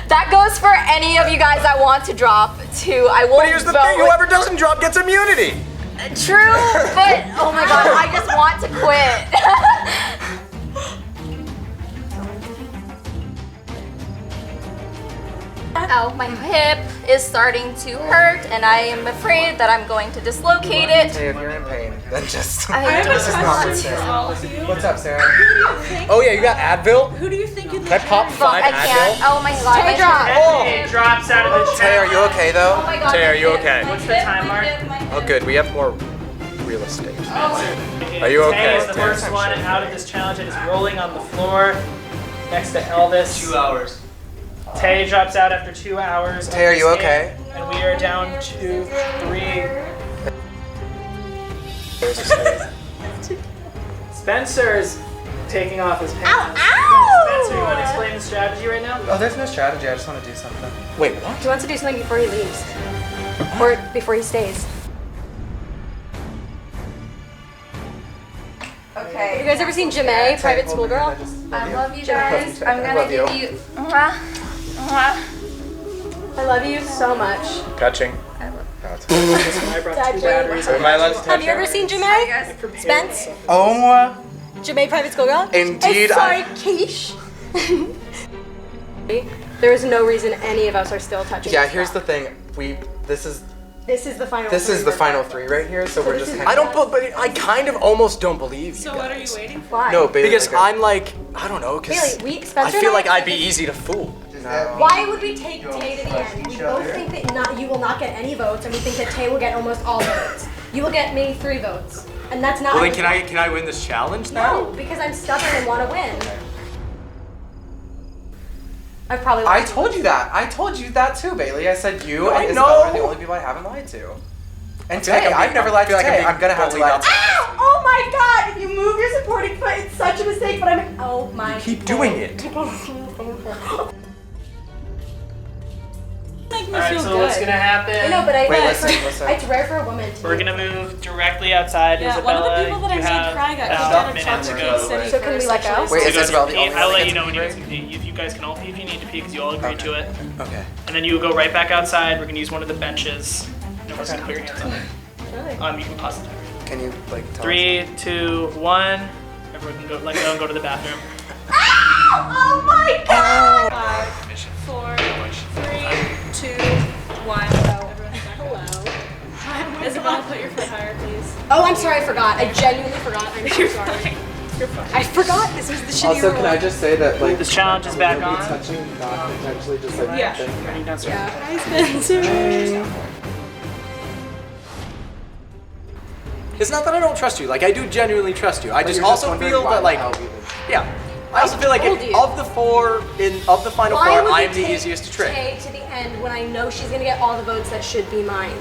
That goes for any of you guys that want to drop too. I will But here's the vote thing: with- whoever doesn't drop gets immunity. True, but oh my god, I just want to quit. Ow, my hip is starting to hurt and I am afraid that I'm going to dislocate it. Hey, if you're in pain, then just. I This is not question for all of you. What's up, Sarah? Oh yeah, you got Advil? Who do you think in the Can I pop chat- 5 I can't. Advil? Oh my god, my drop. It drops out of the Hey, are you okay though? Oh my god. Tay, my are you hip, okay? my What's the hip, time my mark? hip, my hip. Oh good, we have more real estate. Are you okay? Tay is the first one out of this challenge. It is rolling on the floor next to Elvis. 2 hours. Tay drops out after 2 hours. of Tay, are you this game, okay? And we are down to 3. Spencer's taking off his pants. Spencer, you want to explain the strategy right now? Oh, there's no strategy. I just want to do something. Wait, what? He wants to do something before he leaves. Or before he stays. Okay. Have you guys ever seen Jamae, Private School Girl? I love you guys. I'm gonna love you. give you. Mwah. Mwah. I love you so much. Touching. I love I brought 2 batteries. Am I allowed to touch Have you ever seen Jamae? Spence? Oh, Jamae, Private School Girl? Indeed, Sorry, Keish. There is no reason any of us are still touching. yeah. this Here's stuff. the thing. This is the final. this three is the we're final going 3 right here. So we're this just. is- Kind I don't, but I kind of almost don't believe you So what are you guys. waiting for? for. Why? No, Bailey, Because like, I'm like, I don't know, because Bailey, I Spencer feel and like I'd be easy to fool. Why would we take Tay to the end? We both think that you will not get any votes, and we think that Tay will get almost all votes. You will get maybe 3 votes, and that's not. Well then can I win this challenge now? No, because I'm stubborn and want to win. I probably. I told you that. I told you that too, Bailey. I said you No, I and Isabel are the know. only people I haven't lied to. And feel like Tay, I'm I've being- never I lied feel to like I'm Tay. being I'm gonna have to bullied lie. out. Ow! Oh my God! If you move your supporting foot, it's such a mistake. But I'm. Oh my. Keep doing it. Make me Alright, feel so good. what's gonna happen? I know, but I. Wait, listen. It's rare for a woman to. We're gonna move directly outside. Yeah, one of the Isabella, people that I you made have cry got about kicked a out of minute to Chocolate go. Cake City. So can we let go? Wait, To is go Isabel to the pee. only I'll one let that you know gets when you to guys can pee. If you guys can all pee if you need to pee because you all agreed to it. Okay. And then you go right back outside. We're gonna use one of the benches. No one's gonna put your hands on it. You can pause the timer. Can you like tell 3, 2, 1. Everyone can go. Let go and go to the bathroom. Oh my God! 5, 4, 3, 2, 1. Hello. Isabel, put your foot higher, please. Oh, I'm sorry. I forgot. I genuinely forgot. I'm so sorry. You're fine. I forgot. This was the shitty Also, rule. can I just say that like This challenge is back on. touching, not potentially just like Yeah. Ready downstairs. Yeah. It's not that I don't trust you. Like I do genuinely trust you. I just you're also wondering feel why that like, the hell we would- yeah. I also feel like told you. of the 4 of the final Why 4, would I we am the take easiest to trick. Tay to the end when I know she's gonna get all the votes that should be mine.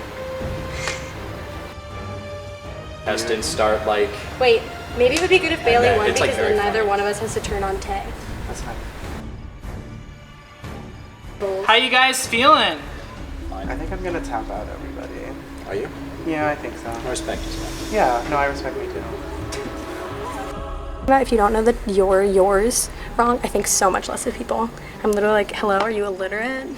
Test and start like. Wait, maybe it would be good if Bailey then won it's, like, because very then neither funny. one of us has to turn on Tay. That's fine. How you guys feeling? I think I'm gonna tap out everybody. Are you? Yeah, I think so. I respect you. Yeah, no, I respect me too. If you don't know that you're yours wrong, I think so much less of people. I'm literally like, hello, are you illiterate?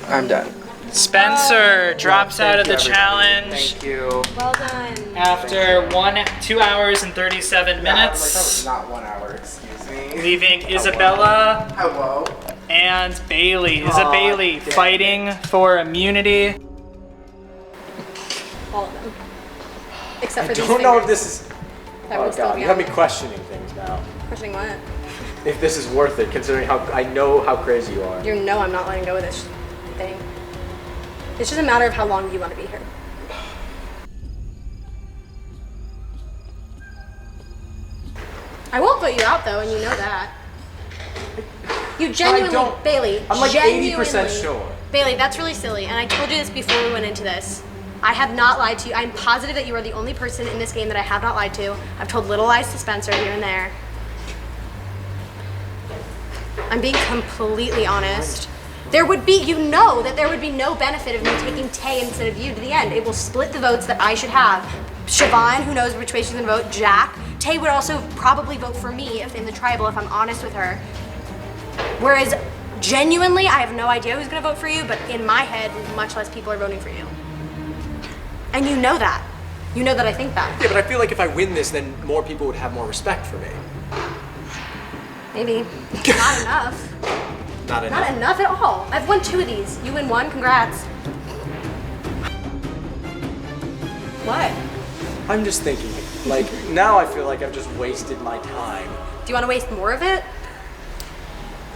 I'm done. Spencer drops out of the Thank you, challenge everybody. Thank you. Well done. after 2 hours and 37 That minutes, was not 1 hour, excuse me. leaving Isabella Hello. and Bailey. Aw, Bailey dang. fighting for immunity. All of them. Except I for these don't know if fingers this is. that Oh will still god, be you have on. me questioning things now. Questioning what? If this is worth it, considering how I know how crazy you are. You know I'm not letting go of this thing. It's just a matter of how long you want to be here. I won't put you out though, and you know that. You genuinely, don't- Bailey, I'm like genuinely, 80% sure. Bailey, that's really silly, and I told you this before we went into this. I have not lied to you. I'm positive that you are the only person in this game that I have not lied to. I've told little lies to Spencer here and there. I'm being completely honest. There would be, you know that there would be no benefit of me taking Tay instead of you to the end. It will split the votes that I should have. Siobhan, who knows which way she's gonna vote, Jack. Tay would also probably vote for me if in the tribal, if I'm honest with her. Whereas, genuinely, I have no idea who's gonna vote for you, but in my head, much less people are voting for you. And you know that. You know that I think that. Yeah, but I feel like if I win this, then more people would have more respect for me. Maybe. Not enough. Not enough. Not enough at all. I've won 2 of these. You win 1, congrats. What? I'm just thinking, like, now I feel like I've just wasted my time. Do you want to waste more of it?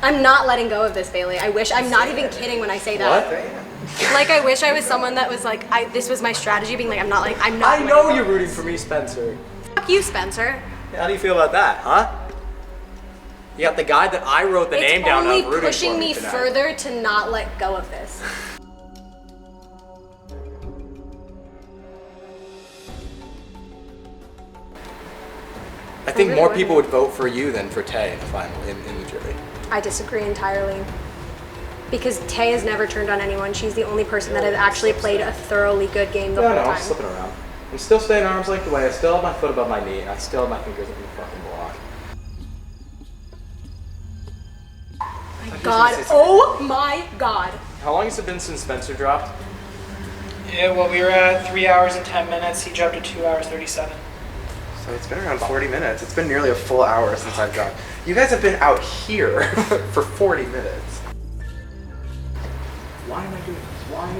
I'm not letting go of this, Bailey. I wish, I'm not even kidding when I say that. What? Like, I wish I was someone that was like, this was my strategy, being like, I'm not. I know you're rooting for me, Spencer. Fuck you, Spencer. How do you feel about that, huh? You got the guy that I wrote the name down It's of only rooting pushing for me tonight. further to not let go of this. I think really more wouldn't. people would vote for you than for Tay in the final, in the jury. I disagree entirely. Because Tay has never turned on anyone. She's the only person that has actually played a thoroughly good game the No, whole no, I'm time. slipping around. I'm still staying arms length away. I still have my foot above my knee, and I still have my fingers in the fucking block. God, oh my God. How long has it been since Spencer dropped? Yeah, well, we were at 3 hours and 10 minutes. He jumped to 2 hours 37. So it's been around 40 minutes. It's been nearly a full hour since I've dropped. You guys have been out here for 40 minutes. Why am I doing this? Why?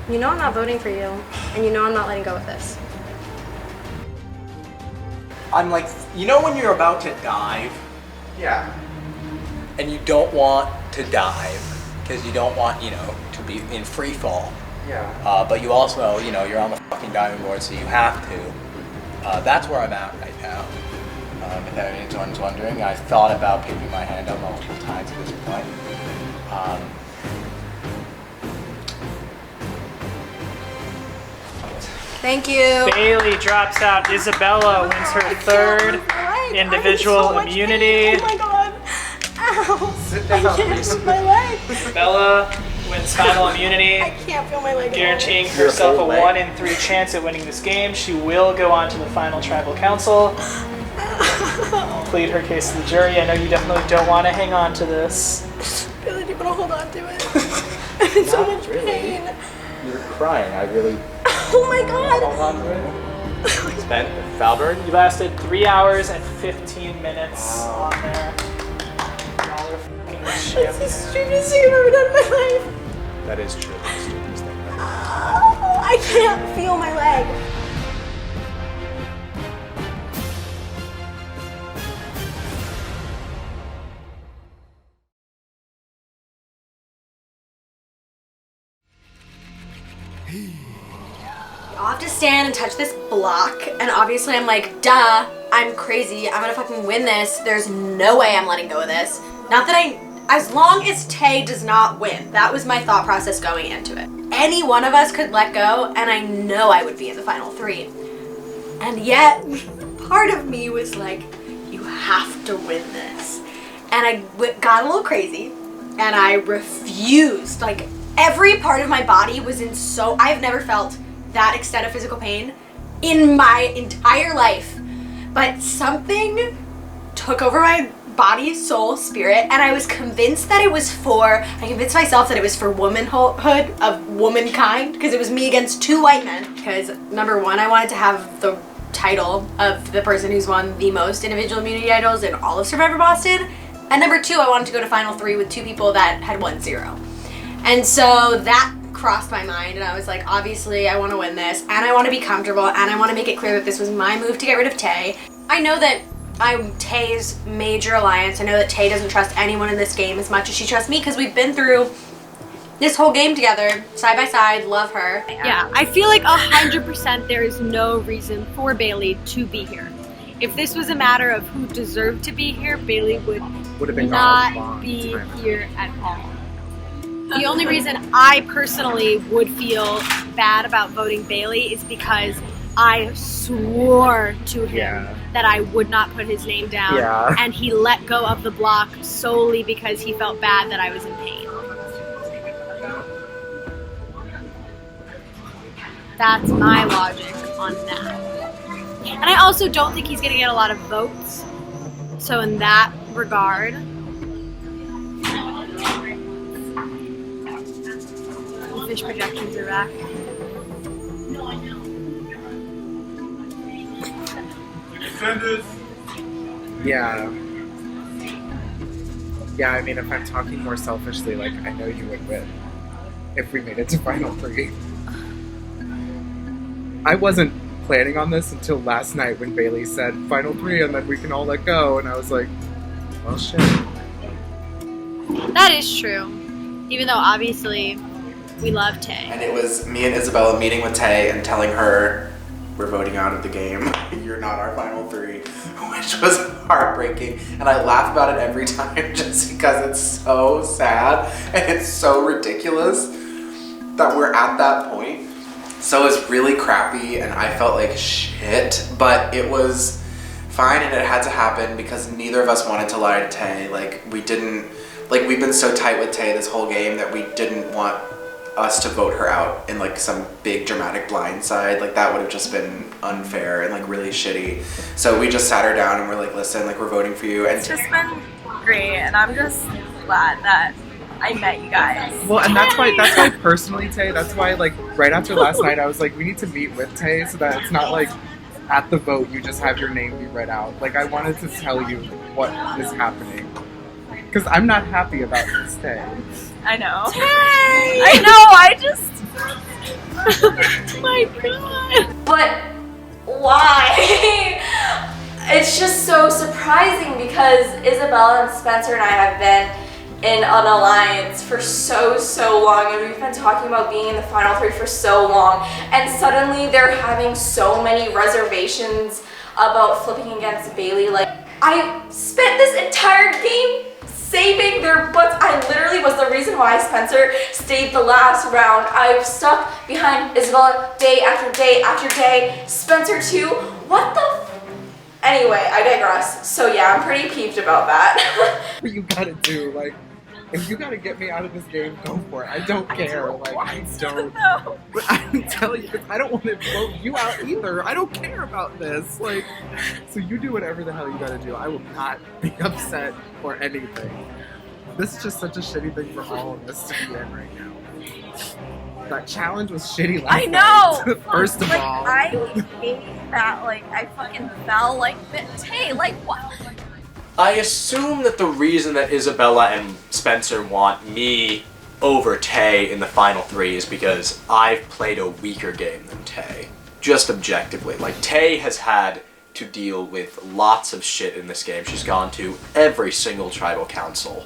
You know I'm not voting for you, and you know I'm not letting go of this. I'm like, you know when you're about to dive? Yeah. And you don't want to dive, because you don't want, to be in free fall. Yeah. But you also, you're on the fucking diving board, so you have to. That's where I'm at right now. If anyone's wondering, I've thought about picking my hand up multiple times at this point. Thank you. Bailey drops out. Isabella wins her third individual immunity. Oh my God. Ow. Sit down. I can't feel my leg. Isabella wins final immunity, I can't feel my leg. at all. guaranteeing herself a 1 in 3 chance at winning this game. She will go on to the final tribal council, plead her case to the jury. I know you definitely don't want to hang on to this. Really, do you want to hold on to it? I'm in so Not much really. pain. You're crying. I really Oh my God. hold on to it. Spent Falburn? You lasted 3 hours and 15 minutes on there. Y'all are fucking That's champions. the stupidest thing I've ever done in my life. That is true. That's the stupidest thing ever. I can't feel my leg. I'll have to stand and touch this block, and obviously I'm like, duh, I'm crazy, I'm gonna fucking win this. There's no way I'm letting go of this. Not that as long as Tay does not win. That was my thought process going into it. Any one of us could let go, and I know I would be in the final 3. And yet, part of me was like, you have to win this. And I got a little crazy, and I refused. Like, every part of my body was in I've never felt that extent of physical pain in my entire life. but something took over my body, soul, spirit, and I was convinced that it was I convinced myself that it was for womanhood of womankind, because it was me against 2 white men. Because number one, I wanted to have the title of the person who's won the most individual immunity idols in all of Survivor Boston. And number 2, I wanted to go to Final 3 with 2 people that had won 0. And so that crossed my mind, and I was like, obviously I want to win this, and I want to be comfortable, and I want to make it clear that this was my move to get rid of Tay. I know that I'm Tay's major alliance. I know that Tay doesn't trust anyone in this game as much as she trusts me, because we've been through this whole game together, side by side, love her. Yeah, I feel like 100% there is no reason for Bailey to be here. If this was a matter of who deserved to be here, Bailey would have been not be here at all. The only reason I personally would feel bad about voting Bailey is because I swore to him that I would not put his name down, and he let go of the block solely because he felt bad that I was in pain. That's my logic on that. And I also don't think he's going to get a lot of votes, so in that regard, the fish projections are back. Yeah. Yeah, I mean, if I'm talking more selfishly, like, I know you would win if we made it to Final 3. I wasn't planning on this until last night when Bailey said Final 3 and then we can all let go, and I was like, well, shit. That is true. Even though obviously we love Tay. And it was me and Isabella meeting with Tay and telling her, we're voting out of the game. You're not our Final 3, which was heartbreaking. And I laugh about it every time just because it's so sad and it's so ridiculous that we're at that point. So it was really crappy and I felt like shit, but it was fine and it had to happen because neither of us wanted to lie to Tay. Like, we've been so tight with Tay this whole game that we didn't want us to vote her out in like some big dramatic blindside. Like, that would have just been unfair and like really shitty. So we just sat her down and we're like, listen, like, we're voting for you. And it's just been great, and I'm just glad that I met you guys. Well, and that's why personally, Tay, that's why, like, right after last night, I was like, we need to meet with Tay so that it's not like at the vote you just have your name be read out. Like, I wanted to tell you what is happening. Because I'm not happy about this, Tay. I know. Tay! I know, I just... Oh my god. But why? It's just so surprising because Isabella and Spencer and I have been in an alliance for so long, and we've been talking about being in the Final 3 for so long, and suddenly they're having so many reservations about flipping against Bailey. Like, I spent this entire game saving their butts. I literally was the reason why Spencer stayed the last round. I've stuck behind Isabella day after day after day. Spencer too. What the Anyway, I digress. So yeah, I'm pretty peeved about that. What you gotta do, like, if you gotta get me out of this game, go for it. I don't care. Like, I don't. But I'm telling you, I don't want to vote you out either. I don't care about this. Like, so you do whatever the hell you gotta do. I will not be upset or anything. This is just such a shitty thing for all of us to be in right now. That challenge was shitty last night. First of all. I hate that, like, I fucking fell like Tay, like, what? I assume that the reason that Isabella and Spencer want me over Tay in the Final 3 is because I've played a weaker game than Tay. Just objectively. Like, Tay has had to deal with lots of shit in this game. She's gone to every single tribal council.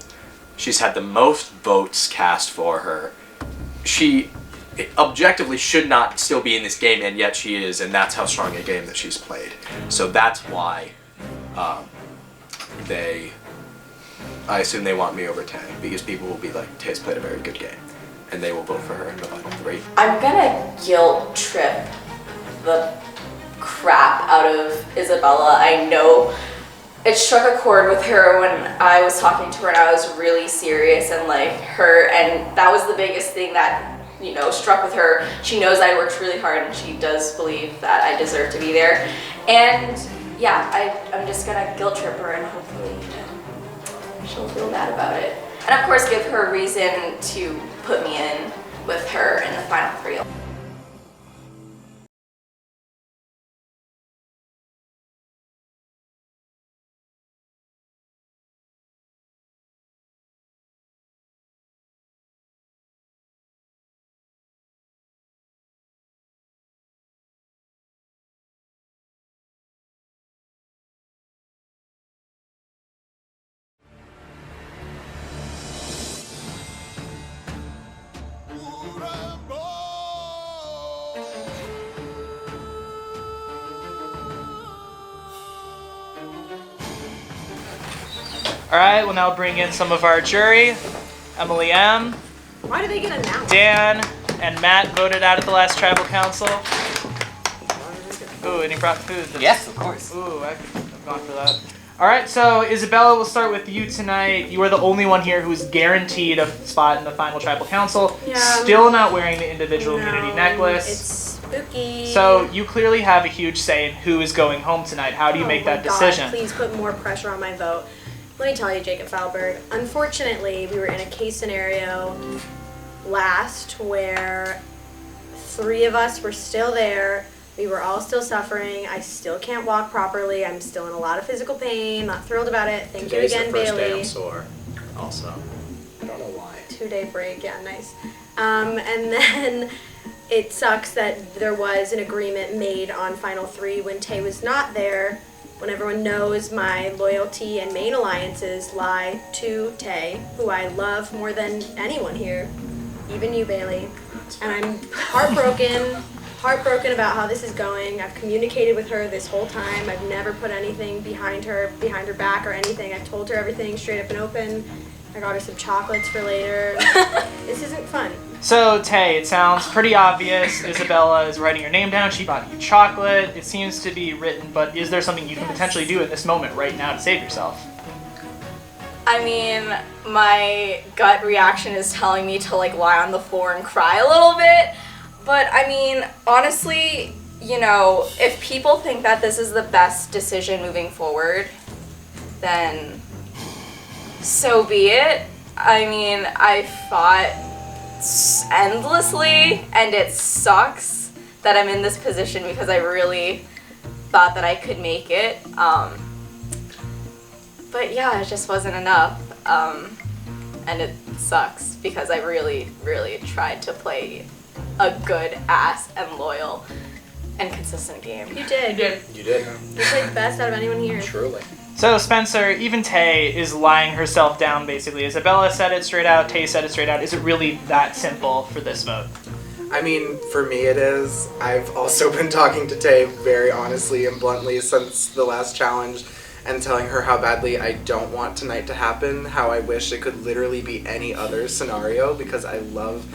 She's had the most votes cast for her. She objectively should not still be in this game, and yet she is, and that's how strong a game that she's played. So that's why I assume they want me over Tay, because people will be like, Tay's played a very good game, and they will vote for her in the Final 3. I'm gonna guilt trip the crap out of Isabella. I know it struck a chord with her when I was talking to her and I was really serious and like her, and that was the biggest thing that, you know, struck with her. She knows I worked really hard and she does believe that I deserve to be there. And I'm just gonna guilt trip her and hopefully she'll feel bad about it. And of course give her a reason to put me in with her in the final 3. All right, we'll now bring in some of our jury. Emily M., Why do they get announced? Dan, and Matt voted out at the last tribal council. Ooh, and he brought food. Yes, of course. Ooh, I've gone for that. All right, so Isabella, we'll start with you tonight. You are the only one here who's guaranteed a spot in the final tribal council. Yeah. Still not wearing the individual immunity necklace. It's spooky. So you clearly have a huge say in who is going home tonight. How do you make that decision? Please put more pressure on my vote. Let me tell you, Jacob Falberg, unfortunately, we were in a case scenario last where 3 of us were still there. We were all still suffering. I still can't walk properly. I'm still in a lot of physical pain. Not thrilled about it. Thank you again, Today's the first Bailey. day I'm sore, also. I don't know why. 2-day break, yeah, nice. And then it sucks that there was an agreement made on Final 3 when Tay was not there, when everyone knows my loyalty and main alliances lie to Tay, who I love more than anyone here, even you, Bailey. And I'm heartbroken about how this is going. I've communicated with her this whole time. I've never put anything behind her back or anything. I've told her everything straight up and open. I got her some chocolates for later. This isn't fun. So, Tay, it sounds pretty obvious. Isabella is writing your name down. She bought you chocolate. It seems to be written, but is there something you can potentially do in this moment right now to save yourself? I mean, my gut reaction is telling me to like lie on the floor and cry a little bit. But I mean, honestly, you know, if people think that this is the best decision moving forward, then so be it. I mean, I fought endlessly and it sucks that I'm in this position because I really thought that I could make it. But yeah, it just wasn't enough. And it sucks because I really, really tried to play a good ass and loyal and consistent game. You did. You did. You played the best out of anyone here. Truly. So, Spencer, even Tay is lying herself down, basically. Isabella said it straight out, Tay said it straight out. Is it really that simple for this vote? I mean, for me it is. I've also been talking to Tay very honestly and bluntly since the last challenge and telling her how badly I don't want tonight to happen, how I wish it could literally be any other scenario because I love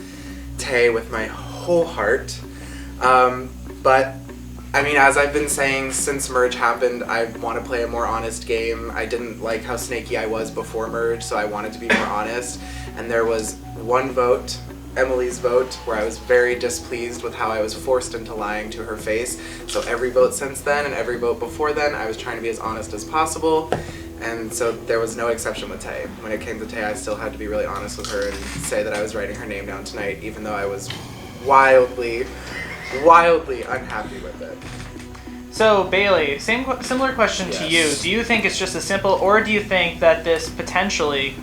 Tay with my whole heart. But I mean, as I've been saying since Merge happened, I want to play a more honest game. I didn't like how snaky I was before Merge, so I wanted to be more honest. And there was one vote, Emily's vote, where I was very displeased with how I was forced into lying to her face. So every vote since then and every vote before then, I was trying to be as honest as possible. And so there was no exception with Tay. When it came to Tay, I still had to be really honest with her and say that I was writing her name down tonight, even though I was wildly unhappy with it. So, Bailey, similar question to you. Do you think it's just as simple, or do you think that this potentially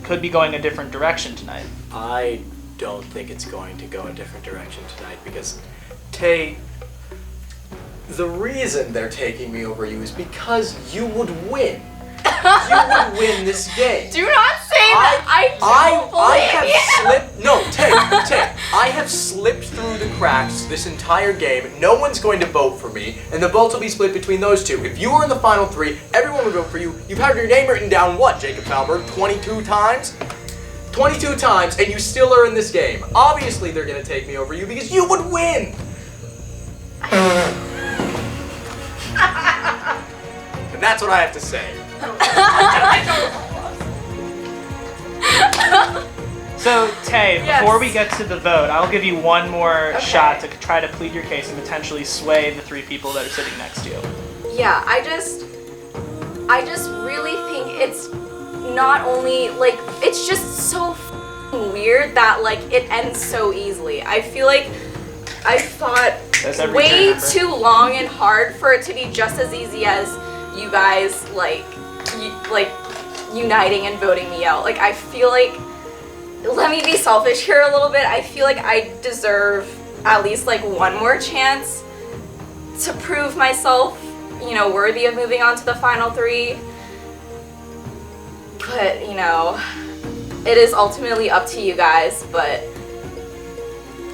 could be going a different direction tonight? I don't think it's going to go a different direction tonight because Tay, the reason they're taking me over you is because you would win. You would win this game. Do not say that. I have slipped. No, Tay, I have slipped through the cracks this entire game. No one's going to vote for me, and the votes will be split between those two. If you were in the final 3, everyone would vote for you. You've had your name written down, what, Jacob Falberg? 22 times? 22 times, and you still are in this game. Obviously, they're going to take me over you because you would win. And that's what I have to say. So, Tay, before we get to the vote, I'll give you one more shot to try to plead your case and potentially sway the 3 people that are sitting next to you. yeah, I just really think it's not only, like, it's just so weird that, like, it ends so easily. I feel like I fought way too long and hard for it to be just as easy as you guys, like uniting and voting me out. Like, I feel like, let me be selfish here a little bit, I feel like I deserve at least, like, one more chance to prove myself, you know, worthy of moving on to the final 3. But, you know, it is ultimately up to you guys, but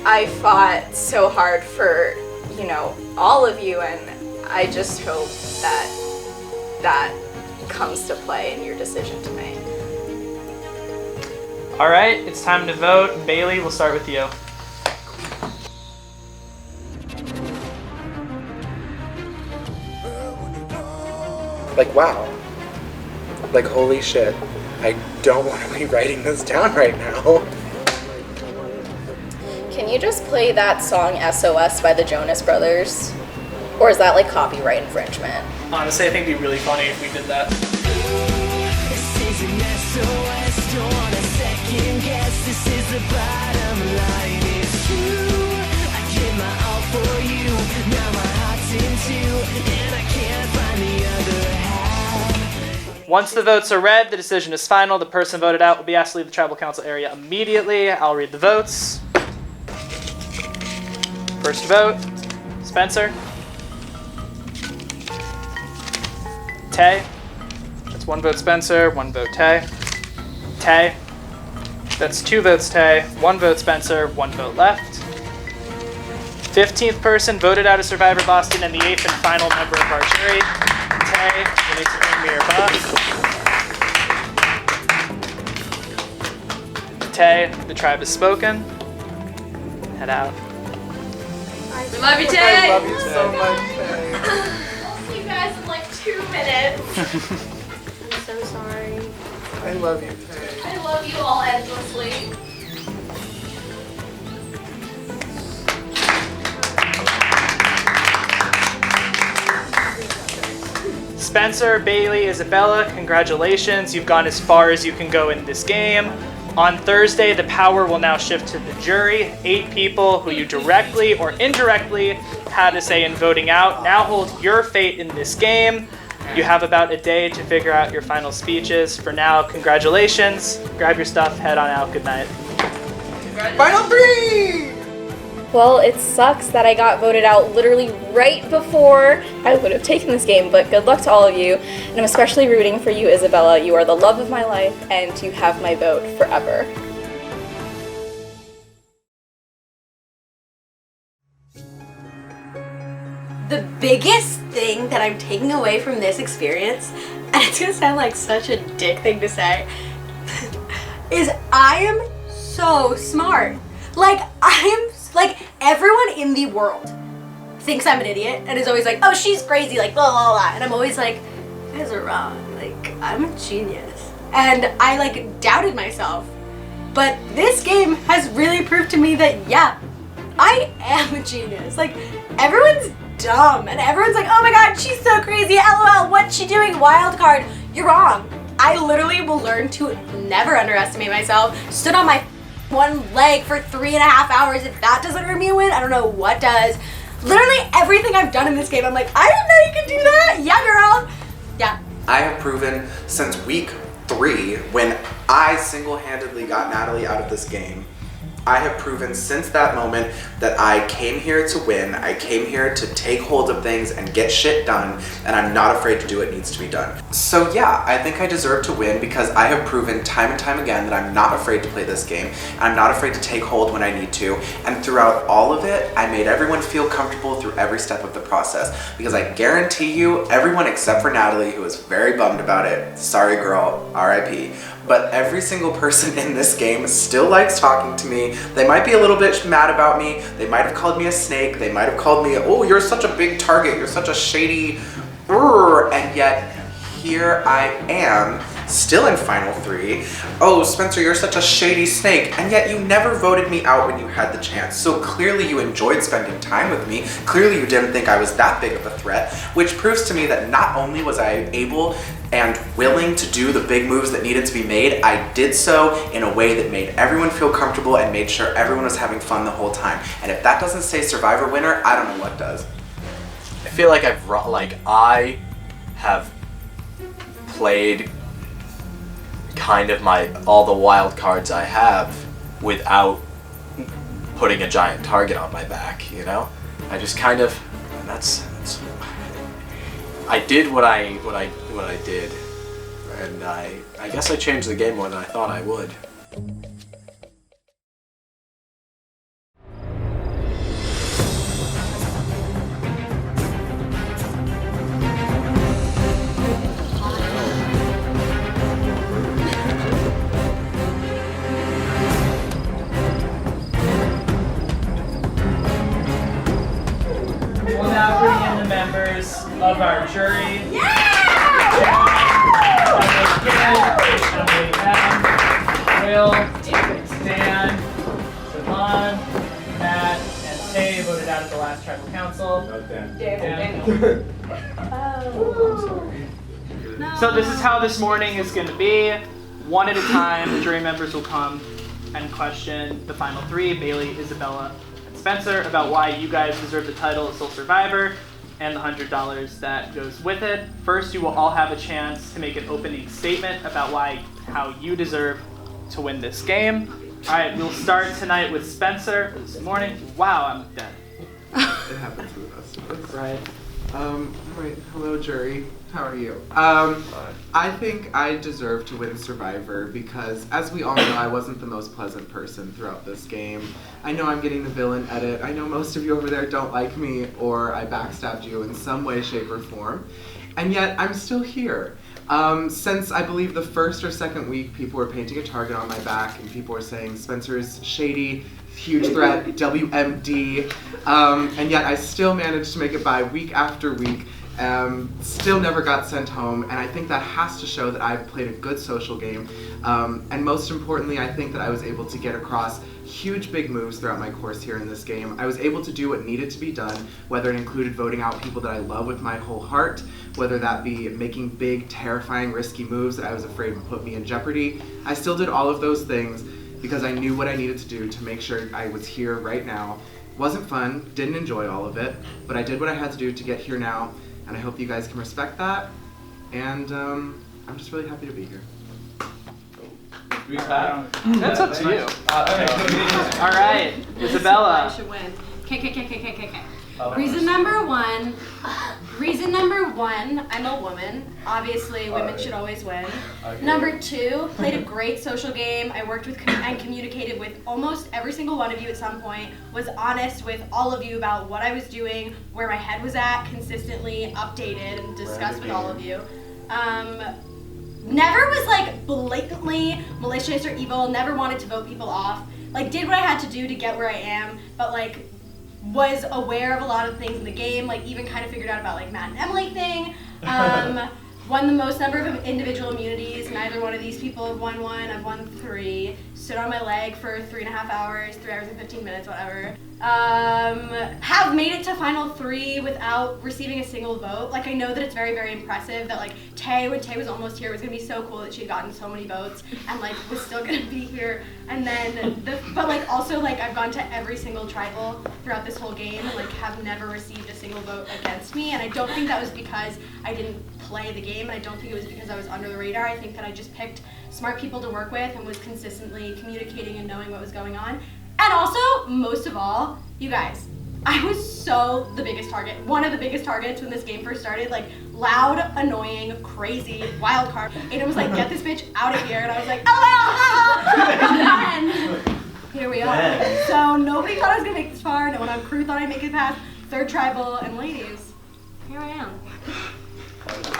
I fought so hard for, you know, all of you, and I just hope that that comes to play in your decision to make. All right, it's time to vote. Bailey, we'll start with you. Like, wow. Like, holy shit. I don't want to be writing this down right now. Can you just play that song SOS by the Jonas Brothers? Or is that like copyright infringement? Honestly, I think it'd be really funny if we did that. Once the votes are read, the decision is final. The person voted out will be asked to leave the tribal council area immediately. I'll read the votes. First vote, Spencer. Tay. That's 1 vote Spencer, 1 vote Tay. Tay. That's 2 votes Tay, 1 vote Spencer, 1 vote left. 15th person voted out of Survivor Boston and the 8th and final member of our jury. Tay, you need to bring me your buff. Tay, the tribe has spoken. Head out. We love you, Tay. I love you so much, Tay. I'll see you guys in like 2 minutes. I'm so sorry. I love you, Tay. I love you all endlessly. Spencer, Bailey, Isabella, congratulations. You've gone as far as you can go in this game. On Thursday, the power will now shift to the jury. 8 people who you directly or indirectly had a say in voting out now hold your fate in this game. You have about a day to figure out your final speeches. For now, congratulations. Grab your stuff, head on out. Good night. Final 3! Well, it sucks that I got voted out literally right before I would have taken this game, but good luck to all of you. And I'm especially rooting for you, Isabella. You are the love of my life, and you have my vote forever. The biggest thing that I'm taking away from this experience, and it's gonna sound like such a dick thing to say, is I am so smart. Like, like, everyone in the world thinks I'm an idiot and is always like, oh, she's crazy, like, blah, blah, blah. And I'm always like, you guys are wrong. Like, I'm a genius. And I, like, doubted myself. But this game has really proved to me that, yeah, I am a genius. Like, everyone's dumb. And everyone's like, oh my god, she's so crazy. LOL, what's she doing? Wild card. You're wrong. I literally will learn to never underestimate myself. Stood on my one leg for 3.5 hours. If that doesn't earn me a win, I don't know what does. Literally everything I've done in this game, I'm like, I didn't know you could do that. Yeah, girl. Yeah. I have proven since week 3, when I single-handedly got Natalie out of this game, I have proven since that moment that I came here to win, I came here to take hold of things and get shit done, and I'm not afraid to do what needs to be done. So yeah, I think I deserve to win because I have proven time and time again that I'm not afraid to play this game, and I'm not afraid to take hold when I need to, and throughout all of it, I made everyone feel comfortable through every step of the process, because I guarantee you, everyone except for Natalie, who was very bummed about it, sorry girl, RIP, but every single person in this game still likes talking to me. They might be a little bit mad about me. They might have called me a snake. They might have called me, oh, you're such a big target. You're such a shady, and yet here I am. Still in Final 3. Oh, Spencer, you're such a shady snake, and yet you never voted me out when you had the chance. So clearly you enjoyed spending time with me. Clearly you didn't think I was that big of a threat, which proves to me that not only was I able and willing to do the big moves that needed to be made, I did so in a way that made everyone feel comfortable and made sure everyone was having fun the whole time. And if that doesn't say Survivor winner, I don't know what does. I feel like I have played kind of all the wild cards I have without putting a giant target on my back, you know? I just kind of, that's I did what I did, and I guess I changed the game more than I thought I would. We'll now bring in the members of our jury. Will, Dan, Siobhan, Matt, and Tay voted out at the last tribal council. Dan. So this is how this morning is going to be. One at a time, the jury members will come and question the final three, Bailey, Isabella, and Spencer, about why you guys deserve the title of Sole Survivor and the $100 that goes with it. First, you will all have a chance to make an opening statement about how you deserve to win this game. All right, we'll start tonight with Spencer this morning. Wow, I'm dead. It happens with us. Right. Wait, hello jury. How are you? I think I deserve to win Survivor because, as we all know, I wasn't the most pleasant person throughout this game. I know I'm getting the villain edit. I know most of you over there don't like me, or I backstabbed you in some way, shape, or form. And yet, I'm still here. Since I believe the first or second week, people were painting a target on my back, and people were saying Spencer's shady, huge threat, WMD, and yet I still managed to make it by week after week. Still never got sent home, and I think that has to show that I've played a good social game, and most importantly, I think that I was able to get across huge big moves throughout my course here in this game. I was able to do what needed to be done, whether it included voting out people that I love with my whole heart, whether that be making big, terrifying, risky moves that I was afraid would put me in jeopardy. I still did all of those things because I knew what I needed to do to make sure I was here right now. Wasn't fun, didn't enjoy all of it, but I did what I had to do to get here now, and I hope you guys can respect that, and I'm just really happy to be here. That's up to you. All right, Isabella. I should win. Okay. Reason number one, I'm a woman. Obviously, women should always win. Okay. Number two, played a great social game. I worked with and communicated with almost every single one of you at some point. Was honest with all of you about what I was doing, where my head was at, consistently updated and discussed with all of you. Never was like blatantly malicious or evil. Never wanted to vote people off. Like did what I had to do to get where I am, but like was aware of a lot of things in the game, like even kind of figured out about like Matt and Emily thing. Won the most number of individual immunities. Neither one of these people have won one. I've won 3. Stood on my leg for 3.5 hours, 3 hours and 15 minutes, whatever. Have made it to Final 3 without receiving a single vote. Like I know that it's very, very impressive that like Tay, when Tay was almost here, it was gonna be so cool that she had gotten so many votes and like was still gonna be here. And then, but like also like I've gone to every single tribal throughout this whole game and like have never received a single vote against me. And I don't think that was because I didn't play the game. And I don't think it was because I was under the radar. I think that I just picked smart people to work with and was consistently communicating and knowing what was going on. And also, most of all, you guys, I was so the biggest target. One of the biggest targets when this game first started, like loud, annoying, crazy, wild card. And it was like, get this bitch out of here. And I was like, oh, and here we are. So nobody thought I was gonna make this far. No one on crew thought I'd make it past 3rd tribal, and ladies, here I am.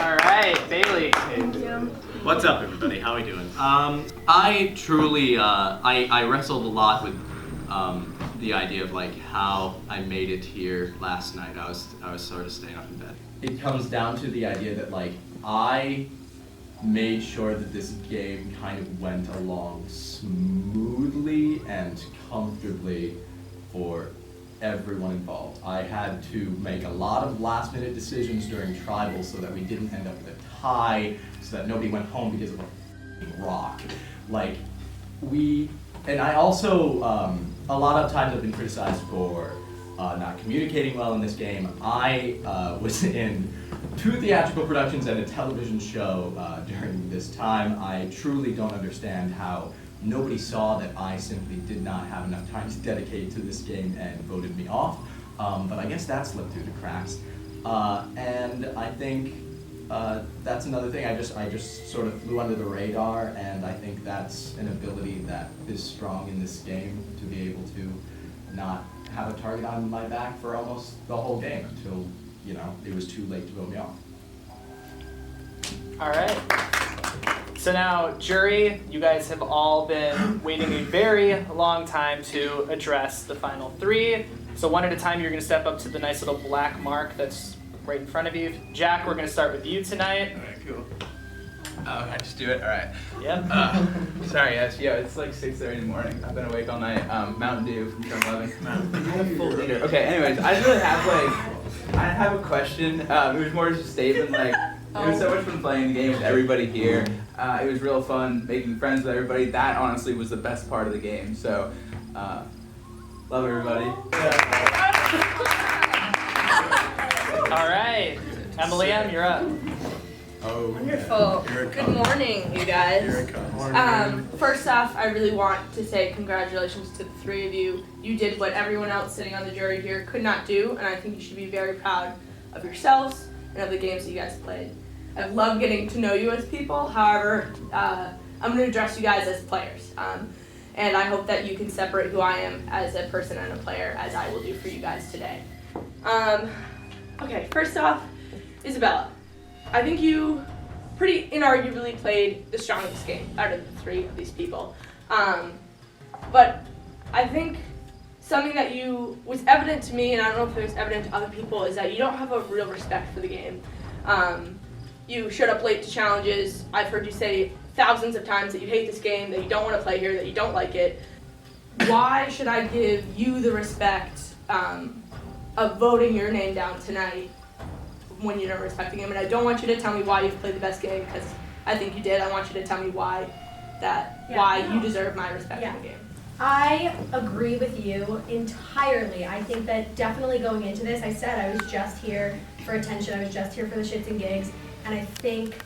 All right, Bailey. Thank you. What's up, everybody? How are we doing? I truly, I wrestled a lot with the idea of like how I made it here last night. I was sort of staying up in bed. It comes down to the idea that like I made sure that this game kind of went along smoothly and comfortably for everyone involved. I had to make a lot of last-minute decisions during Tribals so that we didn't end up with a tie, so that nobody went home because of a f***ing rock. Like, and I also, a lot of times I've been criticized for not communicating well in this game. I was in 2 theatrical productions and a television show during this time. I truly don't understand how nobody saw that I simply did not have enough time to dedicate to this game and voted me off. But I guess that slipped through the cracks. And I think that's another thing. I just sort of flew under the radar, and I think that's an ability that is strong in this game, to be able to not have a target on my back for almost the whole game until, it was too late to vote me off. All right. So now, jury, you guys have all been waiting a very long time to address the final 3. So one at a time, you're going to step up to the nice little black mark that's right in front of you. Jack, we're going to start with you tonight. All right, cool. I just do it? All right. Yep. Sorry, yes. Yeah, it's like 6:30 in the morning. I've been awake all night. Mountain Dew from 7-Eleven. I had a full liter. Okay, anyways, I just really have a question. It was more just a statement, it was so much fun playing the game with everybody here. It was real fun making friends with everybody. That honestly was the best part of the game. So, love everybody. All right. Emily M., you're up. Oh, wonderful. Good morning, you guys. Here it comes. First off, I really want to say congratulations to the 3 of you. You did what everyone else sitting on the jury here could not do, and I think you should be very proud of yourselves and of the games that you guys played. I've loved getting to know you as people. However, I'm going to address you guys as players, and I hope that you can separate who I am as a person and a player, as I will do for you guys today. Okay, first off, Isabella. I think you pretty inarguably played the strongest game out of the 3 of these people. But I think something that was evident to me, and I don't know if it was evident to other people, is that you don't have a real respect for the game. You showed up late to challenges. I've heard you say thousands of times that you hate this game, that you don't want to play here, that you don't like it. Why should I give you the respect of voting your name down tonight when you don't respect the game? And I don't want you to tell me why you've played the best game, because I think you did. I want you to tell me why you deserve my respect in the game. I agree with you entirely. I think that definitely going into this, I said I was just here for attention. I was just here for the shits and gigs. And I think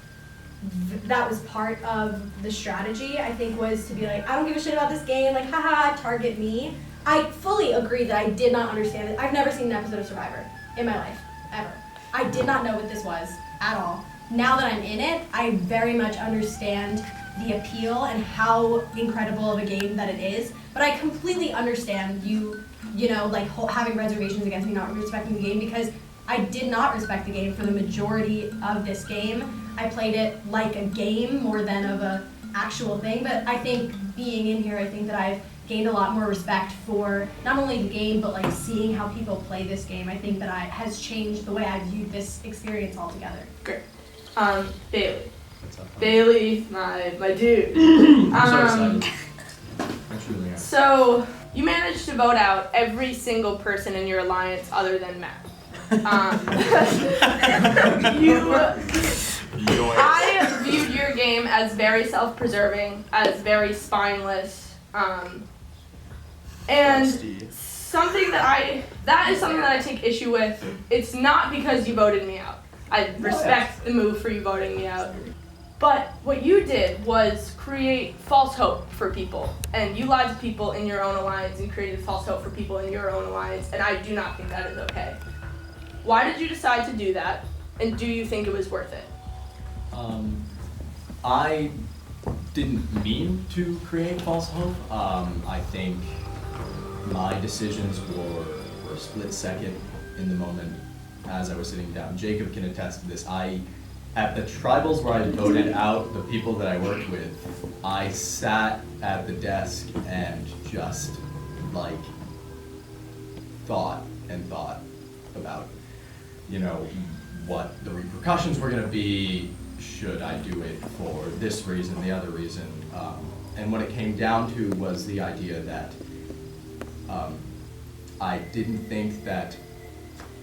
that was part of the strategy, I think, was to be like, I don't give a shit about this game, like, haha, target me. I fully agree that I did not understand it. I've never seen an episode of Survivor in my life, ever. I did not know what this was at all. Now that I'm in it, I very much understand the appeal and how incredible of a game that it is. But I completely understand having reservations against me not respecting the game, because I did not respect the game for the majority of this game. I played it like a game more than of a actual thing. But I think being in here, I think that I've gained a lot more respect for not only the game, but seeing how people play this game. I think that has changed the way I viewed this experience altogether. Great. Bailey. Bailey, my dude. I'm so excited. I truly am. So, you managed to vote out every single person in your alliance other than Matt. I viewed your game as very self-preserving, as very spineless, and something that is something that I take issue with. It's not because you voted me out. I respect the move for you voting me out. But what you did was create false hope for people, and you lied to people in your own alliance and created false hope for people in your own alliance, and I do not think that is okay. Why did you decide to do that, and do you think it was worth it? I didn't mean to create false hope. I think my decisions were a split second in the moment as I was sitting down. Jacob can attest to this. At the tribals where I voted out the people that I worked with, I sat at the desk and just thought about, what the repercussions were going to be, should I do it for this reason, the other reason, and what it came down to was the idea that I didn't think that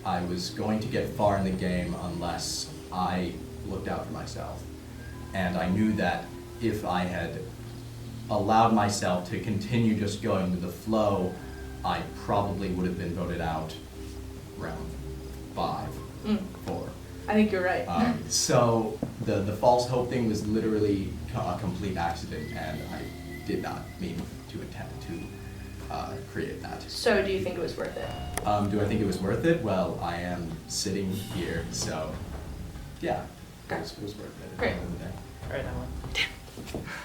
I was going to get far in the game unless I looked out for myself. And I knew that if I had allowed myself to continue just going with the flow, I probably would have been voted out round 5, 4. I think you're right. So the false hope thing was literally a complete accident, and I did not mean to attempt to create that. So do you think it was worth it? Do I think it was worth it? Well, I am sitting here, so yeah, it was worth it. Great. At the end of the day. All right, Emma.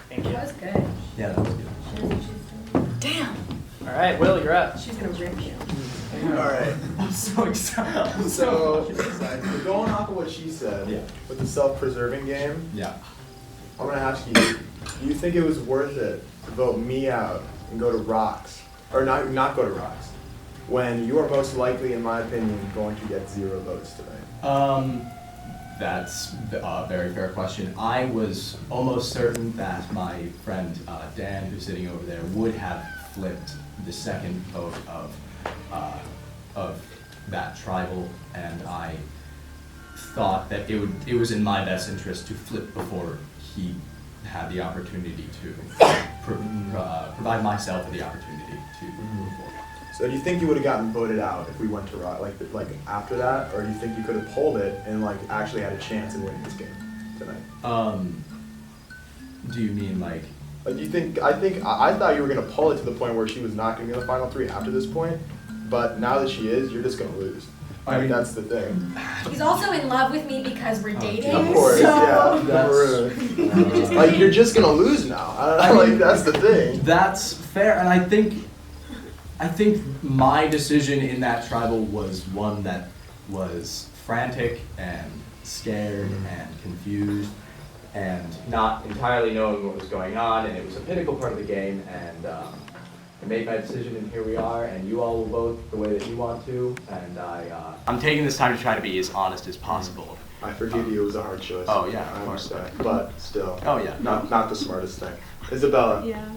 Thank you. That was good. Yeah, that was good. Damn. All right, Will, you're up. She's gonna rip you. Alright. I'm so excited. So, going off of what she said, with the self-preserving game, I'm gonna ask you, do you think it was worth it to vote me out and go to Rocks, or not go to Rocks, when you are most likely, in my opinion, going to get 0 votes tonight? That's a very fair question. I was almost certain that my friend Dan, who's sitting over there, would have flipped the second vote of that tribal, and I thought that it was in my best interest to flip before he had the opportunity to provide myself with the opportunity to move forward. So do you think you would have gotten voted out if we went to Rock, like after that, or do you think you could have pulled it and like actually had a chance in winning this game tonight? Do you mean like? Do you think? I thought you were gonna pull it to the point where she was not gonna be in the final 3 after this point, but now that she is, you're just gonna lose. I mean, that's the thing. He's also in love with me because we're dating. Of course, so. yeah. Like you're just gonna lose now. Like that's the thing. That's fair, and I think my decision in that tribal was one that was frantic and scared and confused and not entirely knowing what was going on, and it was a pinnacle part of the game, and I made my decision, and here we are, and you all will vote the way that you want to, and I'm taking this time to try to be as honest as possible. I forgive you, it was a hard choice. Oh yeah, I understand, but still. Oh yeah. Not the smartest thing. Isabella. Yeah.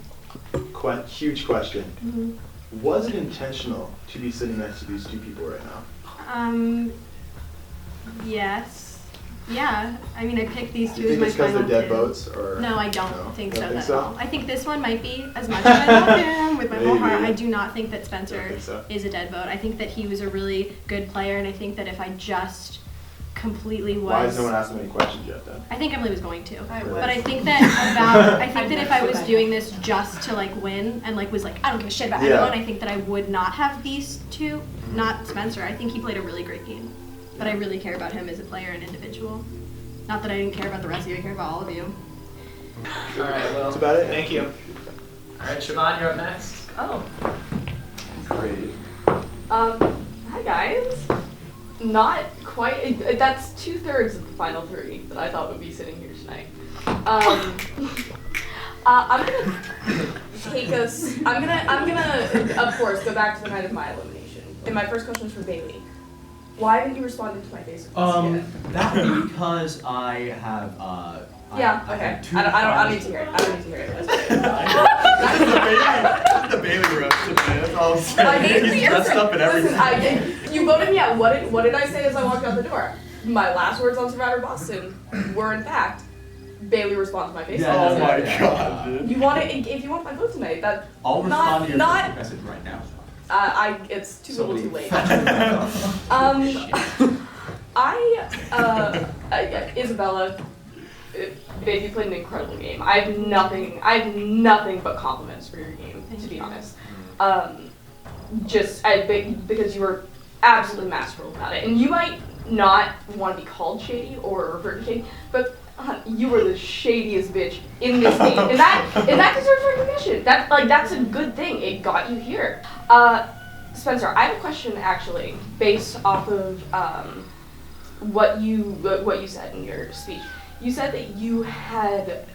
Huge question. Mm-hmm. Was it intentional to be sitting next to these 2 people right now? Yes. Yeah. I mean, I picked these 2 Do you as think my it's because final they're dead 2. votes, or? No, I don't think so at all. I think this one might be, as much as I love him with my whole heart, I do not think that Spencer is a dead vote. I think that he was a really good player, and I think that if I just completely was. Why has no one asked him any questions yet then? I think Emily was going to. I would. But I think that if I was doing this just to like win and like was like, I don't give a shit about anyone, I think that I would not have these 2, not Spencer. I think he played a really great game. But I really care about him as a player and individual. Not that I didn't care about the rest of you, I care about all of you. All right, well, that's about it. Thank you. All right, Siobhan, you're up next. Oh. Great. Hi guys. Not quite. That's 2/3 of the final 3 that I thought would be sitting here tonight. I'm gonna take us. I'm gonna of course go back to the night of my elimination. And my first question is for Bailey. Why haven't you responded to my Facebook yet? That would be because I have Yeah. I Okay. had 2 I don't need to hear it. I don't need to hear it. The Bailey roast, that's all I'm I saying. need He's dressed up and everything. Listen, you voted me out. What did I say as I walked out the door? My last words on Survivor Boston were, in fact, Bailey responds to my Facebook. Oh my god, dude. You want it? If you want my vote tonight, that I'll respond to your not Facebook message right now. It's too little, too late. Isabella, Babe, you played an incredible game. I have nothing but compliments for your game, to be honest. Because you were absolutely masterful about it, and you might not want to be called shady or referred to shady, but you were the shadiest bitch in this game, and that deserves recognition. That's a good thing. It got you here. Spencer, I have a question actually, based off of what you said in your speech. You said that you had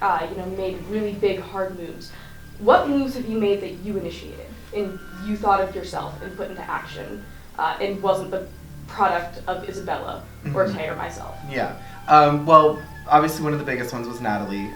made really big, hard moves. What moves have you made that you initiated and you thought of yourself and put into action, and wasn't the product of Isabella or Tay or myself. Yeah. Well, obviously one of the biggest ones was Natalie,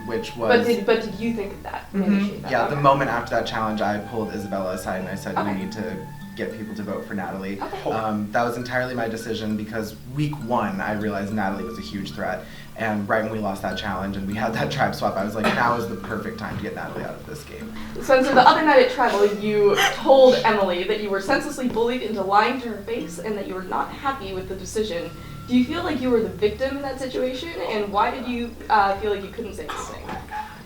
which was... But did you think of that? Initiate that? Yeah, the moment after that challenge, I pulled Isabella aside and I said, Okay. we need to get people to vote for Natalie. Okay. That was entirely my decision because week 1, I realized Natalie was a huge threat. And right when we lost that challenge and we had that tribe swap, I was like, now is the perfect time to get Natalie out of this game. So the other night at Tribal, you told Emily that you were senselessly bullied into lying to her face and that you were not happy with the decision. Do you feel like you were the victim in that situation? And why did you feel like you couldn't say anything?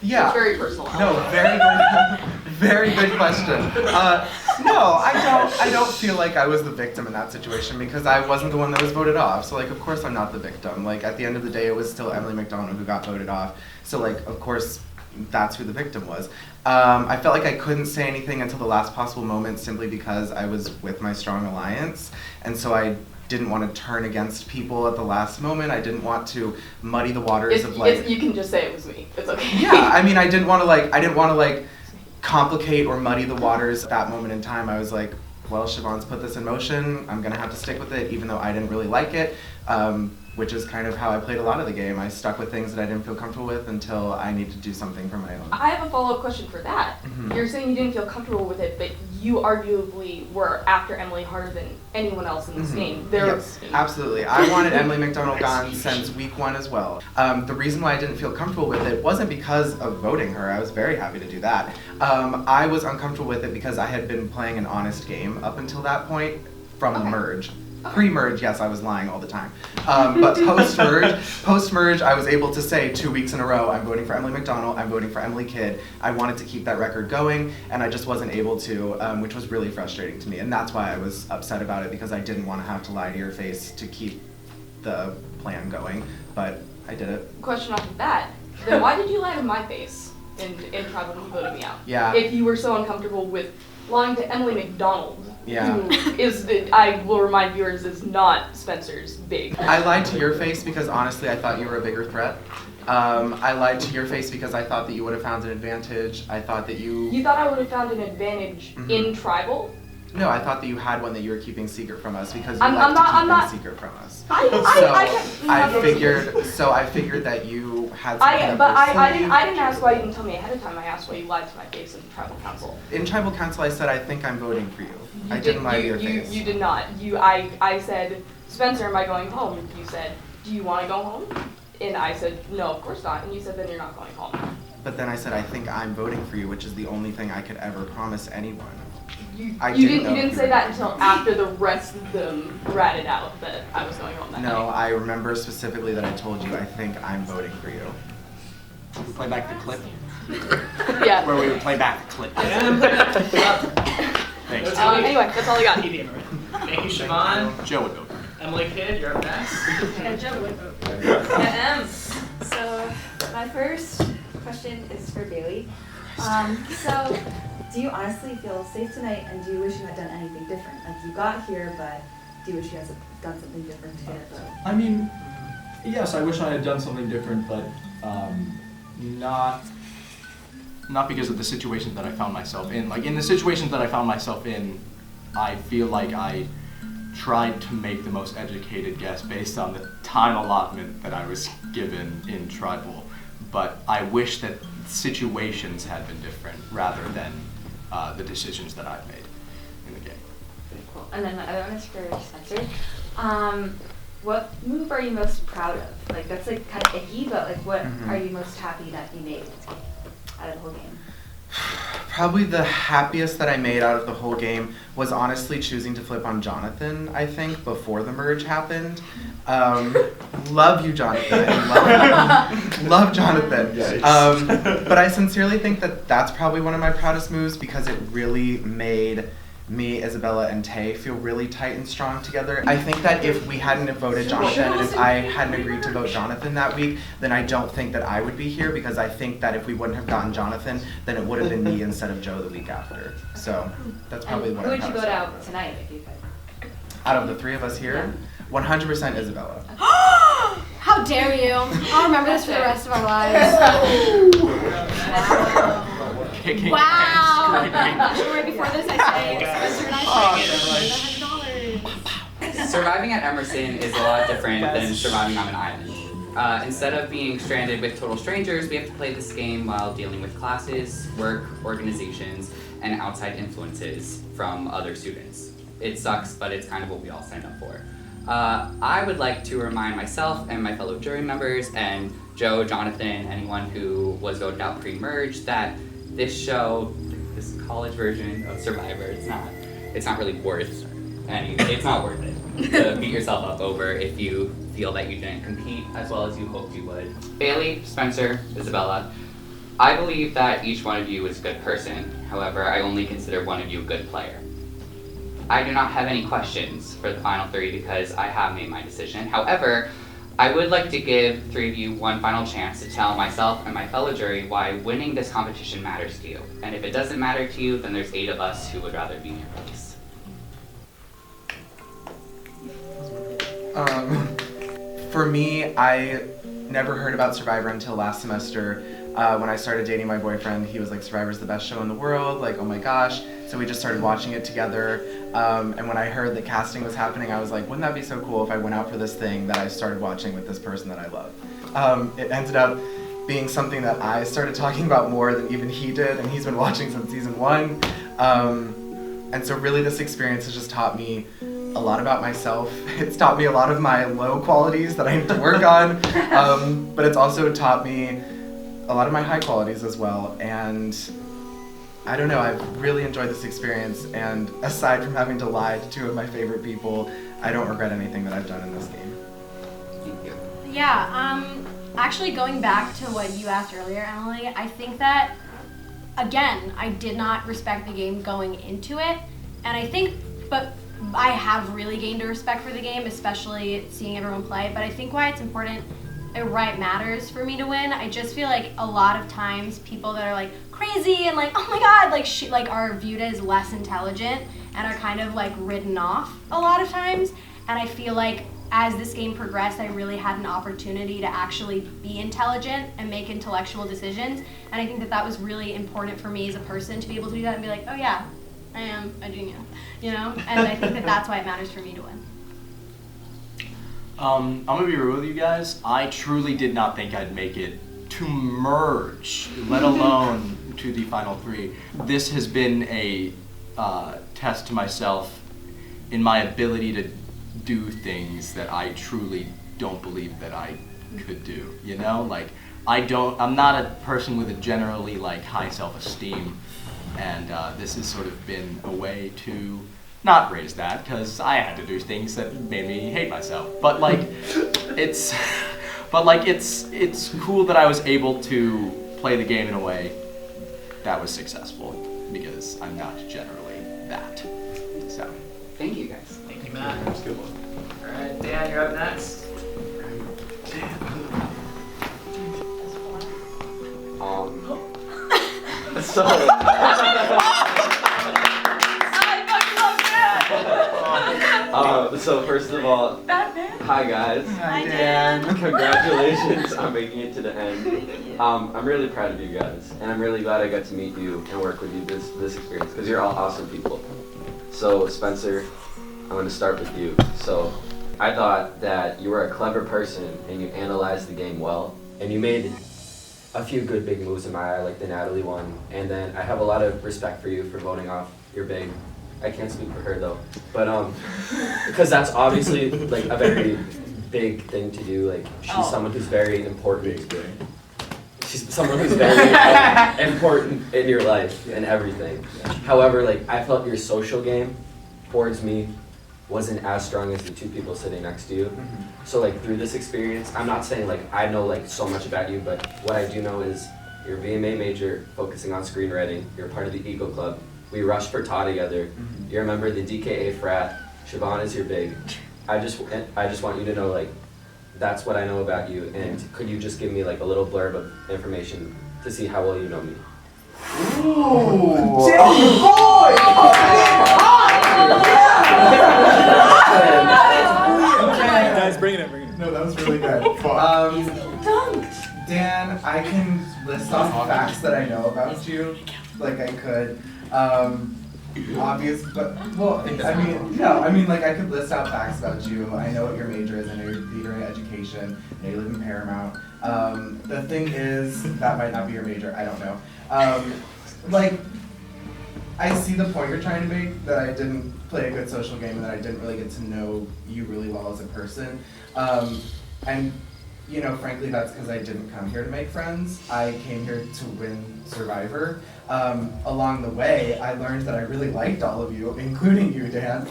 Yeah. It's very personal. No, very good question. No, I don't feel like I was the victim in that situation because I wasn't the one that was voted off. So like, of course I'm not the victim. Like at the end of the day, it was still Emily McDonald who got voted off. So like, of course, that's who the victim was. I felt like I couldn't say anything until the last possible moment simply because I was with my strong alliance. And so I didn't want to turn against people at the last moment. I didn't want to muddy the waters of like... You can just say it was me. It's okay. Yeah, I mean, I didn't want to complicate or muddy the waters at that moment in time. I was like, well, Siobhan's put this in motion. I'm gonna have to stick with it, even though I didn't really like it. Which is kind of how I played a lot of the game. I stuck with things that I didn't feel comfortable with until I needed to do something for my own. I have a follow-up question for that. You're saying you didn't feel comfortable with it, but you arguably were after Emily harder than anyone else in this game. Yes, absolutely. I wanted Emily McDonald gone since week 1 as well. The reason why I didn't feel comfortable with it wasn't because of voting her. I was very happy to do that. I was uncomfortable with it because I had been playing an honest game up until that point from the merge. Pre-merge, yes, I was lying all the time. But post-merge, I was able to say 2 weeks in a row, I'm voting for Emily McDonald, I'm voting for Emily Kidd. I wanted to keep that record going, and I just wasn't able to, which was really frustrating to me. And that's why I was upset about it, because I didn't want to have to lie to your face to keep the plan going. But I did it. Question off of that, then why did you lie to my face in Tribal when you voted me out? Yeah. If you were so uncomfortable with lying to Emily McDonald, yeah. who is, I will remind viewers, is not Spencer's big. I lied to your face because honestly I thought you were a bigger threat. I lied to your face because I thought that you would have found an advantage. I thought that You thought I would have found an advantage in Tribal? No, I thought that you had one that you were keeping secret from us because you I'm like not- to keep things secret from us. I figured that you had something But I didn't ask why you didn't tell me ahead of time. I asked why you lied to my face in Tribal Council. In Tribal Council, I said I think I'm voting for you. I didn't lie to your face. You did not. I said, Spencer, am I going home? You said, do you want to go home? And I said, no, of course not. And you said, then you're not going home. But then I said I think I'm voting for you, which is the only thing I could ever promise anyone. You didn't say that until after the rest of them ratted out that I was going home that No, night. I remember specifically that I told you I think I'm voting for you. We play back the clip. Yeah. Where we would play back the clip. Thanks. Anyway, that's all I got. Thank you, Siobhan. Joe would go. Emily Kidd, you're up next. Yeah, Joe would vote. So my first question is for Bailey. So do you honestly feel safe tonight, and do you wish you had done anything different? Like you got here, but do you wish you had done something different to get it though? I mean, yes, I wish I had done something different, but not because of the situations that I found myself in. Like in the situations that I found myself in, I feel like I tried to make the most educated guess based on the time allotment that I was given in Tribal. But I wish that situations had been different rather than the decisions that I've made in the game. Cool. And then the other one is for Spencer. What move are you most proud of? Like that's like kind of icky, but like what are you most happy that you made out of the whole game? Probably the happiest that I made out of the whole game was honestly choosing to flip on Jonathan, I think, before the merge happened. Love you, Jonathan. Love Jonathan. But I sincerely think that that's probably one of my proudest moves because it really made me, Isabella, and Tay feel really tight and strong together. I think that if we hadn't have voted Jonathan and if I hadn't agreed to vote Jonathan that week, then I don't think that I would be here because I think that if we wouldn't have gotten Jonathan, then it would have been me instead of Joe the week after. So that's probably what Who I'm would you proudest vote of. out tonight if you could? Out of the three of us here, 100% Isabella. How dare you? I'll remember this for the rest of our lives. Wow! Right before this, I say Spencer and I should $100. Surviving at Emerson is a lot different than surviving on an island. Instead of being stranded with total strangers, we have to play this game while dealing with classes, work, organizations, and outside influences from other students. It sucks, but it's kind of what we all signed up for. I would like to remind myself and my fellow jury members, and Joe, Jonathan, anyone who was voted out pre-merge, that this show, this college version of Survivor, it's not really worth it's not worth it to beat yourself up over if you feel that you didn't compete as well as you hoped you would. Bailey, Spencer, Isabella, I believe that each one of you is a good person. However, I only consider one of you a good player. I do not have any questions for the final three because I have made my decision. However, I would like to give three of you one final chance to tell myself and my fellow jury why winning this competition matters to you. And if it doesn't matter to you, then there's 8 of us who would rather be in your place. For me, I never heard about Survivor until last semester. When I started dating my boyfriend, he was like, Survivor's the best show in the world, like, oh my gosh. So we just started watching it together. And when I heard that casting was happening, I was like, wouldn't that be so cool if I went out for this thing that I started watching with this person that I love? It ended up being something that I started talking about more than even he did, and he's been watching since season 1. And so really this experience has just taught me a lot about myself. It's taught me a lot of my low qualities that I need to work on, but it's also taught me a lot of my high qualities as well. And I don't know, I've really enjoyed this experience, and aside from having to lie to 2 of my favorite people, I don't regret anything that I've done in this game. Thank you. Yeah, actually going back to what you asked earlier, Emily, I think that, again, I did not respect the game going into it, and I think, but I have really gained a respect for the game, especially seeing everyone play, but I think why it's important, why it matters for me to win, I just feel like a lot of times people that are like crazy and like, oh my god, like are viewed as less intelligent and are kind of like written off a lot of times, and I feel like as this game progressed, I really had an opportunity to actually be intelligent and make intellectual decisions, and I think that that was really important for me as a person to be able to do that and be like, oh yeah, I am a genius, you know? And I think that that's why it matters for me to win. I'm gonna be real with you guys. I truly did not think I'd make it to merge, let alone to the final 3. This has been a test to myself in my ability to do things that I truly don't believe that I could do, you know? Like, I'm not a person with a generally like high self-esteem, and this has sort of been a way to not raise that, because I had to do things that made me hate myself. But like, it's cool that I was able to play the game in a way that was successful, because I'm not generally that. So, thank you guys. Thank you, Matt. That's a good one. All right, Dan, you're up next. So first of all, hi guys. Hi, Dan. Congratulations on making it to the end. I'm really proud of you guys, and I'm really glad I got to meet you and work with you this experience, because you're all awesome people. So Spencer, I'm going to start with you. So I thought that you were a clever person and you analyzed the game well, and you made a few good big moves in my eye, like the Natalie one. And then I have a lot of respect for you for voting off your big. I can't speak for her though, but because that's obviously like a very big thing to do. Like she's someone who's very important. She's someone who's very important in your life and everything. However, like I felt your social game towards me wasn't as strong as the 2 people sitting next to you. So like through this experience, I'm not saying like I know like so much about you, but what I do know is you're a VMA major focusing on screenwriting. You're part of the Eagle Club. We rushed for Ta together. You're a member of the DKA frat. Siobhan is your big. I just want you to know like that's what I know about you, and could you just give me like a little blurb of information to see how well you know me? Ooh! Guys, bring it in. No, that was really good. Dan, I can list off facts that I know about you, like I could. obvious, but, well, I mean, like, I could list out facts about you. I know what your major is. I know your theater and education. I know you live in Paramount. The thing is, that might not be your major. I don't know. Like, I see the point you're trying to make, that I didn't play a good social game and that I didn't really get to know you really well as a person. And, you know, frankly, that's because I didn't come here to make friends. I came here to win Survivor. Along the way, I learned that I really liked all of you, including you, Dan.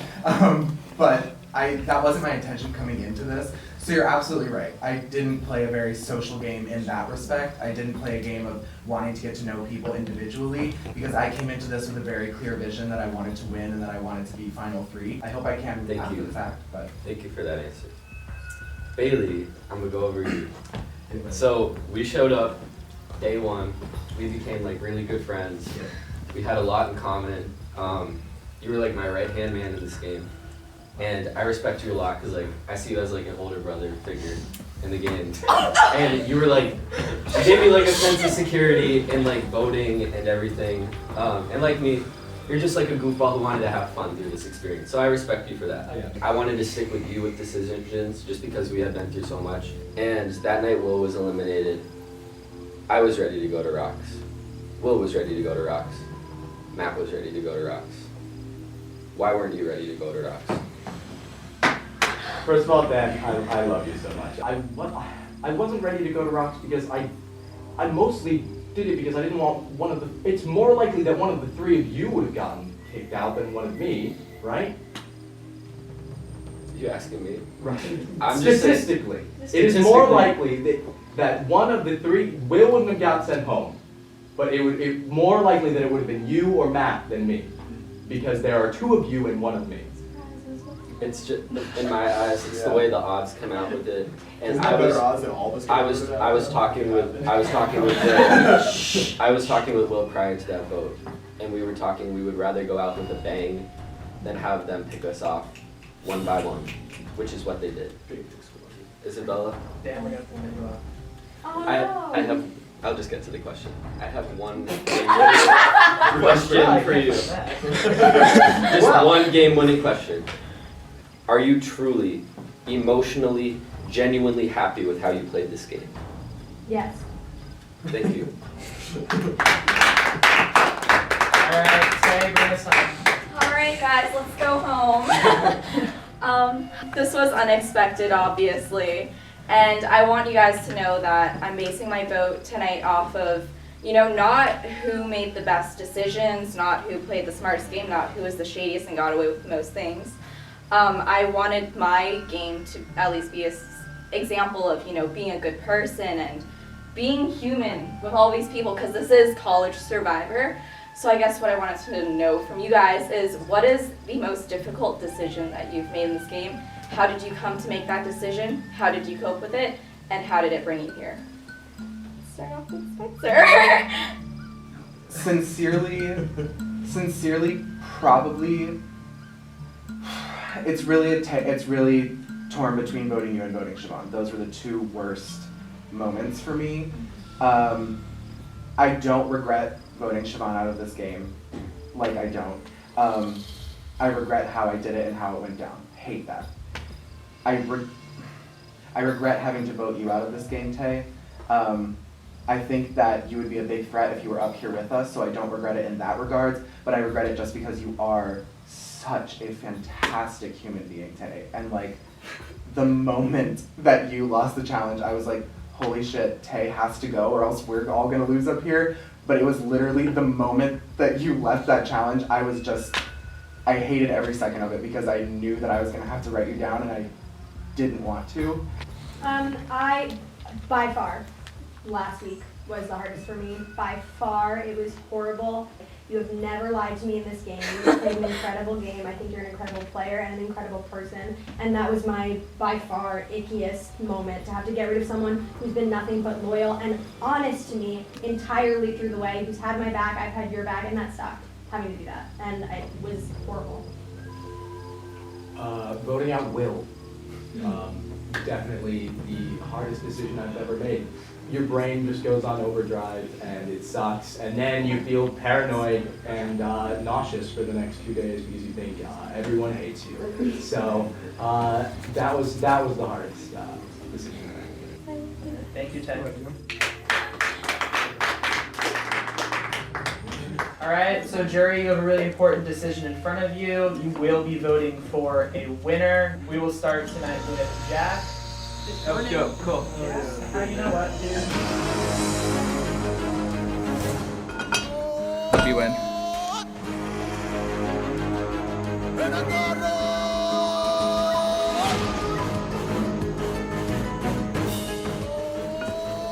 But that wasn't my intention coming into this. So you're absolutely right. I didn't play a very social game in that respect. I didn't play a game of wanting to get to know people individually because I came into this with a very clear vision that I wanted to win and that I wanted to be Final 3. I hope I can after the fact, but. Thank you for that answer. Bailey, I'm gonna go over you. So we showed up day one. We became like really good friends. We had a lot in common. You were like my right-hand man in this game. And I respect you a lot because like I see you as like an older brother figure in the game. And you were like, you gave me like a sense of security in like voting and everything. And like me, you're just like a goofball who wanted to have fun through this experience. So I respect you for that. Yeah. I wanted to stick with you with decisions just because we had been through so much. And that night Will was eliminated. I was ready to go to Rocks. Will was ready to go to Rocks. Matt was ready to go to Rocks. Why weren't you ready to go to Rocks? First of all, Dan, I love you so much. I wasn't ready to go to Rocks because I mostly did it because I didn't want it's more likely that one of the three of you would have gotten kicked out than one of me, right? You asking me? Right. I'm Statistically, it is more likely that one of the three, Will wouldn't have got sent home, but it's more likely that it would have been you or Matt than me, because there are two of you and one of me. It's just in my eyes, it's the way the odds come out with it. And I was talking with Will prior to that vote, and we were talking. We would rather go out with a bang than have them pick us off one by one, which is what they did. Isabella? Damn, we're gonna pull you up. Oh, I have. I'll just get to the question. I have one question for you. Just one game-winning question. Are you truly, emotionally, genuinely happy with how you played this game? Yes. Thank you. Alright, Tay, bring us home. Alright guys, let's go home. This was unexpected, obviously. And I want you guys to know that I'm basing my vote tonight off of, you know, not who made the best decisions, not who played the smartest game, not who was the shadiest and got away with the most things. I wanted my game to at least be an example of, you know, being a good person and being human with all these people, because this is College Survivor. So I guess what I wanted to know from you guys is, what is the most difficult decision that you've made in this game? How did you come to make that decision? How did you cope with it? And how did it bring you here? Let's start off with Spencer. Sincerely, probably. It's really torn between voting you and voting Siobhan. Those were the two worst moments for me. I don't regret voting Siobhan out of this game. Like, I don't. I regret how I did it and how it went down. Hate that. I regret having to vote you out of this game, Tay. I think that you would be a big threat if you were up here with us, so I don't regret it in that regard, but I regret it just because you are such a fantastic human being, Tay. And like, the moment that you lost the challenge, I was like, holy shit, Tay has to go or else we're all gonna lose up here. But it was literally the moment that you left that challenge, I hated every second of it because I knew that I was gonna have to write you down and I didn't want to. By far, last week was the hardest for me. By far, it was horrible. You have never lied to me in this game. You played an incredible game. I think you're an incredible player and an incredible person. And that was my, by far, ickiest moment, to have to get rid of someone who's been nothing but loyal and honest to me entirely through the way, who's had my back, I've had your back, and that sucked, having to do that. And it was horrible. Voting out Will. definitely the hardest decision I've ever made. Your brain just goes on overdrive and it sucks, and then you feel paranoid and nauseous for the next 2 days because you think everyone hates you. So that was the hardest decision. Thank you, Ted. All right, so jury, you have a really important decision in front of you. You will be voting for a winner. We will start tonight with Jack. Oh, go, cool. You know what, Hope you win.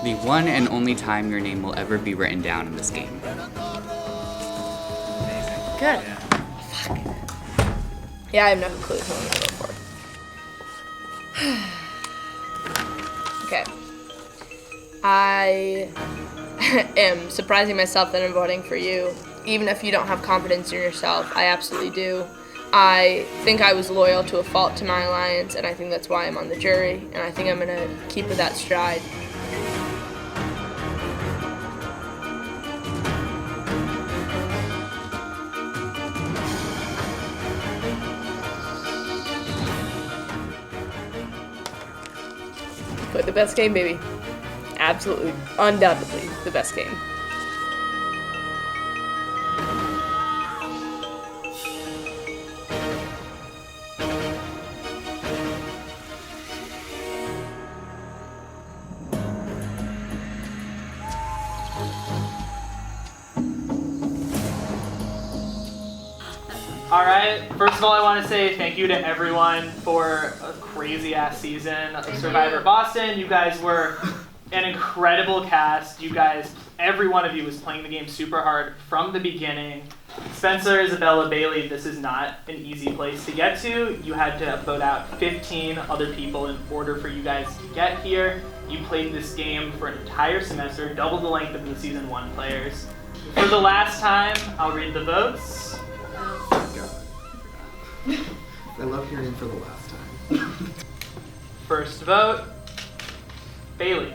The one and only time your name will ever be written down in this game. Good. Fuck. Yeah, I have no clue who I'm gonna vote for. Okay. I am surprising myself that I'm voting for you. Even if you don't have confidence in yourself, I absolutely do. I think I was loyal to a fault to my alliance, and I think that's why I'm on the jury, and I think I'm gonna keep with that stride. But the best game, baby. Absolutely, undoubtedly, the best game. All right, first of all, I want to say thank you to everyone for a crazy-ass season of Survivor Boston. You guys were an incredible cast. You guys, every one of you was playing the game super hard from the beginning. Spencer, Isabella, Bailey, this is not an easy place to get to. You had to vote out 15 other people in order for you guys to get here. You played this game for an entire semester, double the length of the Season 1 players. For the last time, I'll read the votes. I love hearing for the last time. First vote, Bailey.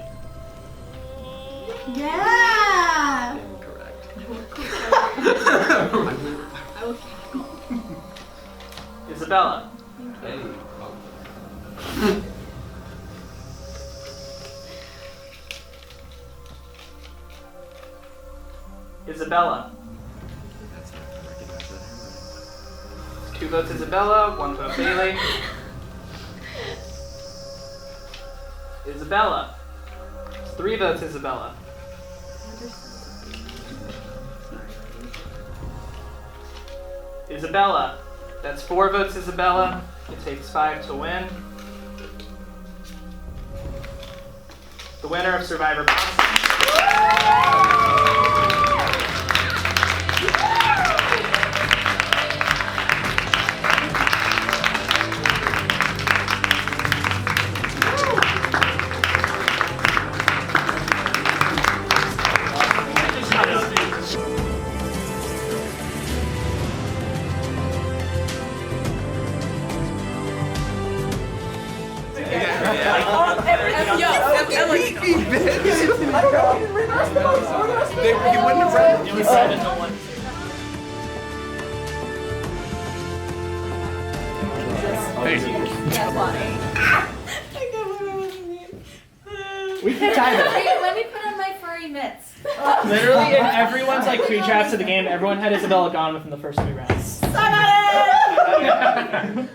Yeah! Isabella. Isabella. 2 votes Isabella, 1 vote Bailey. Isabella. 3 votes Isabella. Isabella. That's 4 votes Isabella. It takes 5 to win. The winner of Survivor Boston. He wouldn't have read It was 7-1. We can't tie them. Let me put on my furry mitts. Literally, in everyone's like pre-drafts of the game, everyone had Isabella gone within the first 3 rounds. Suck on it!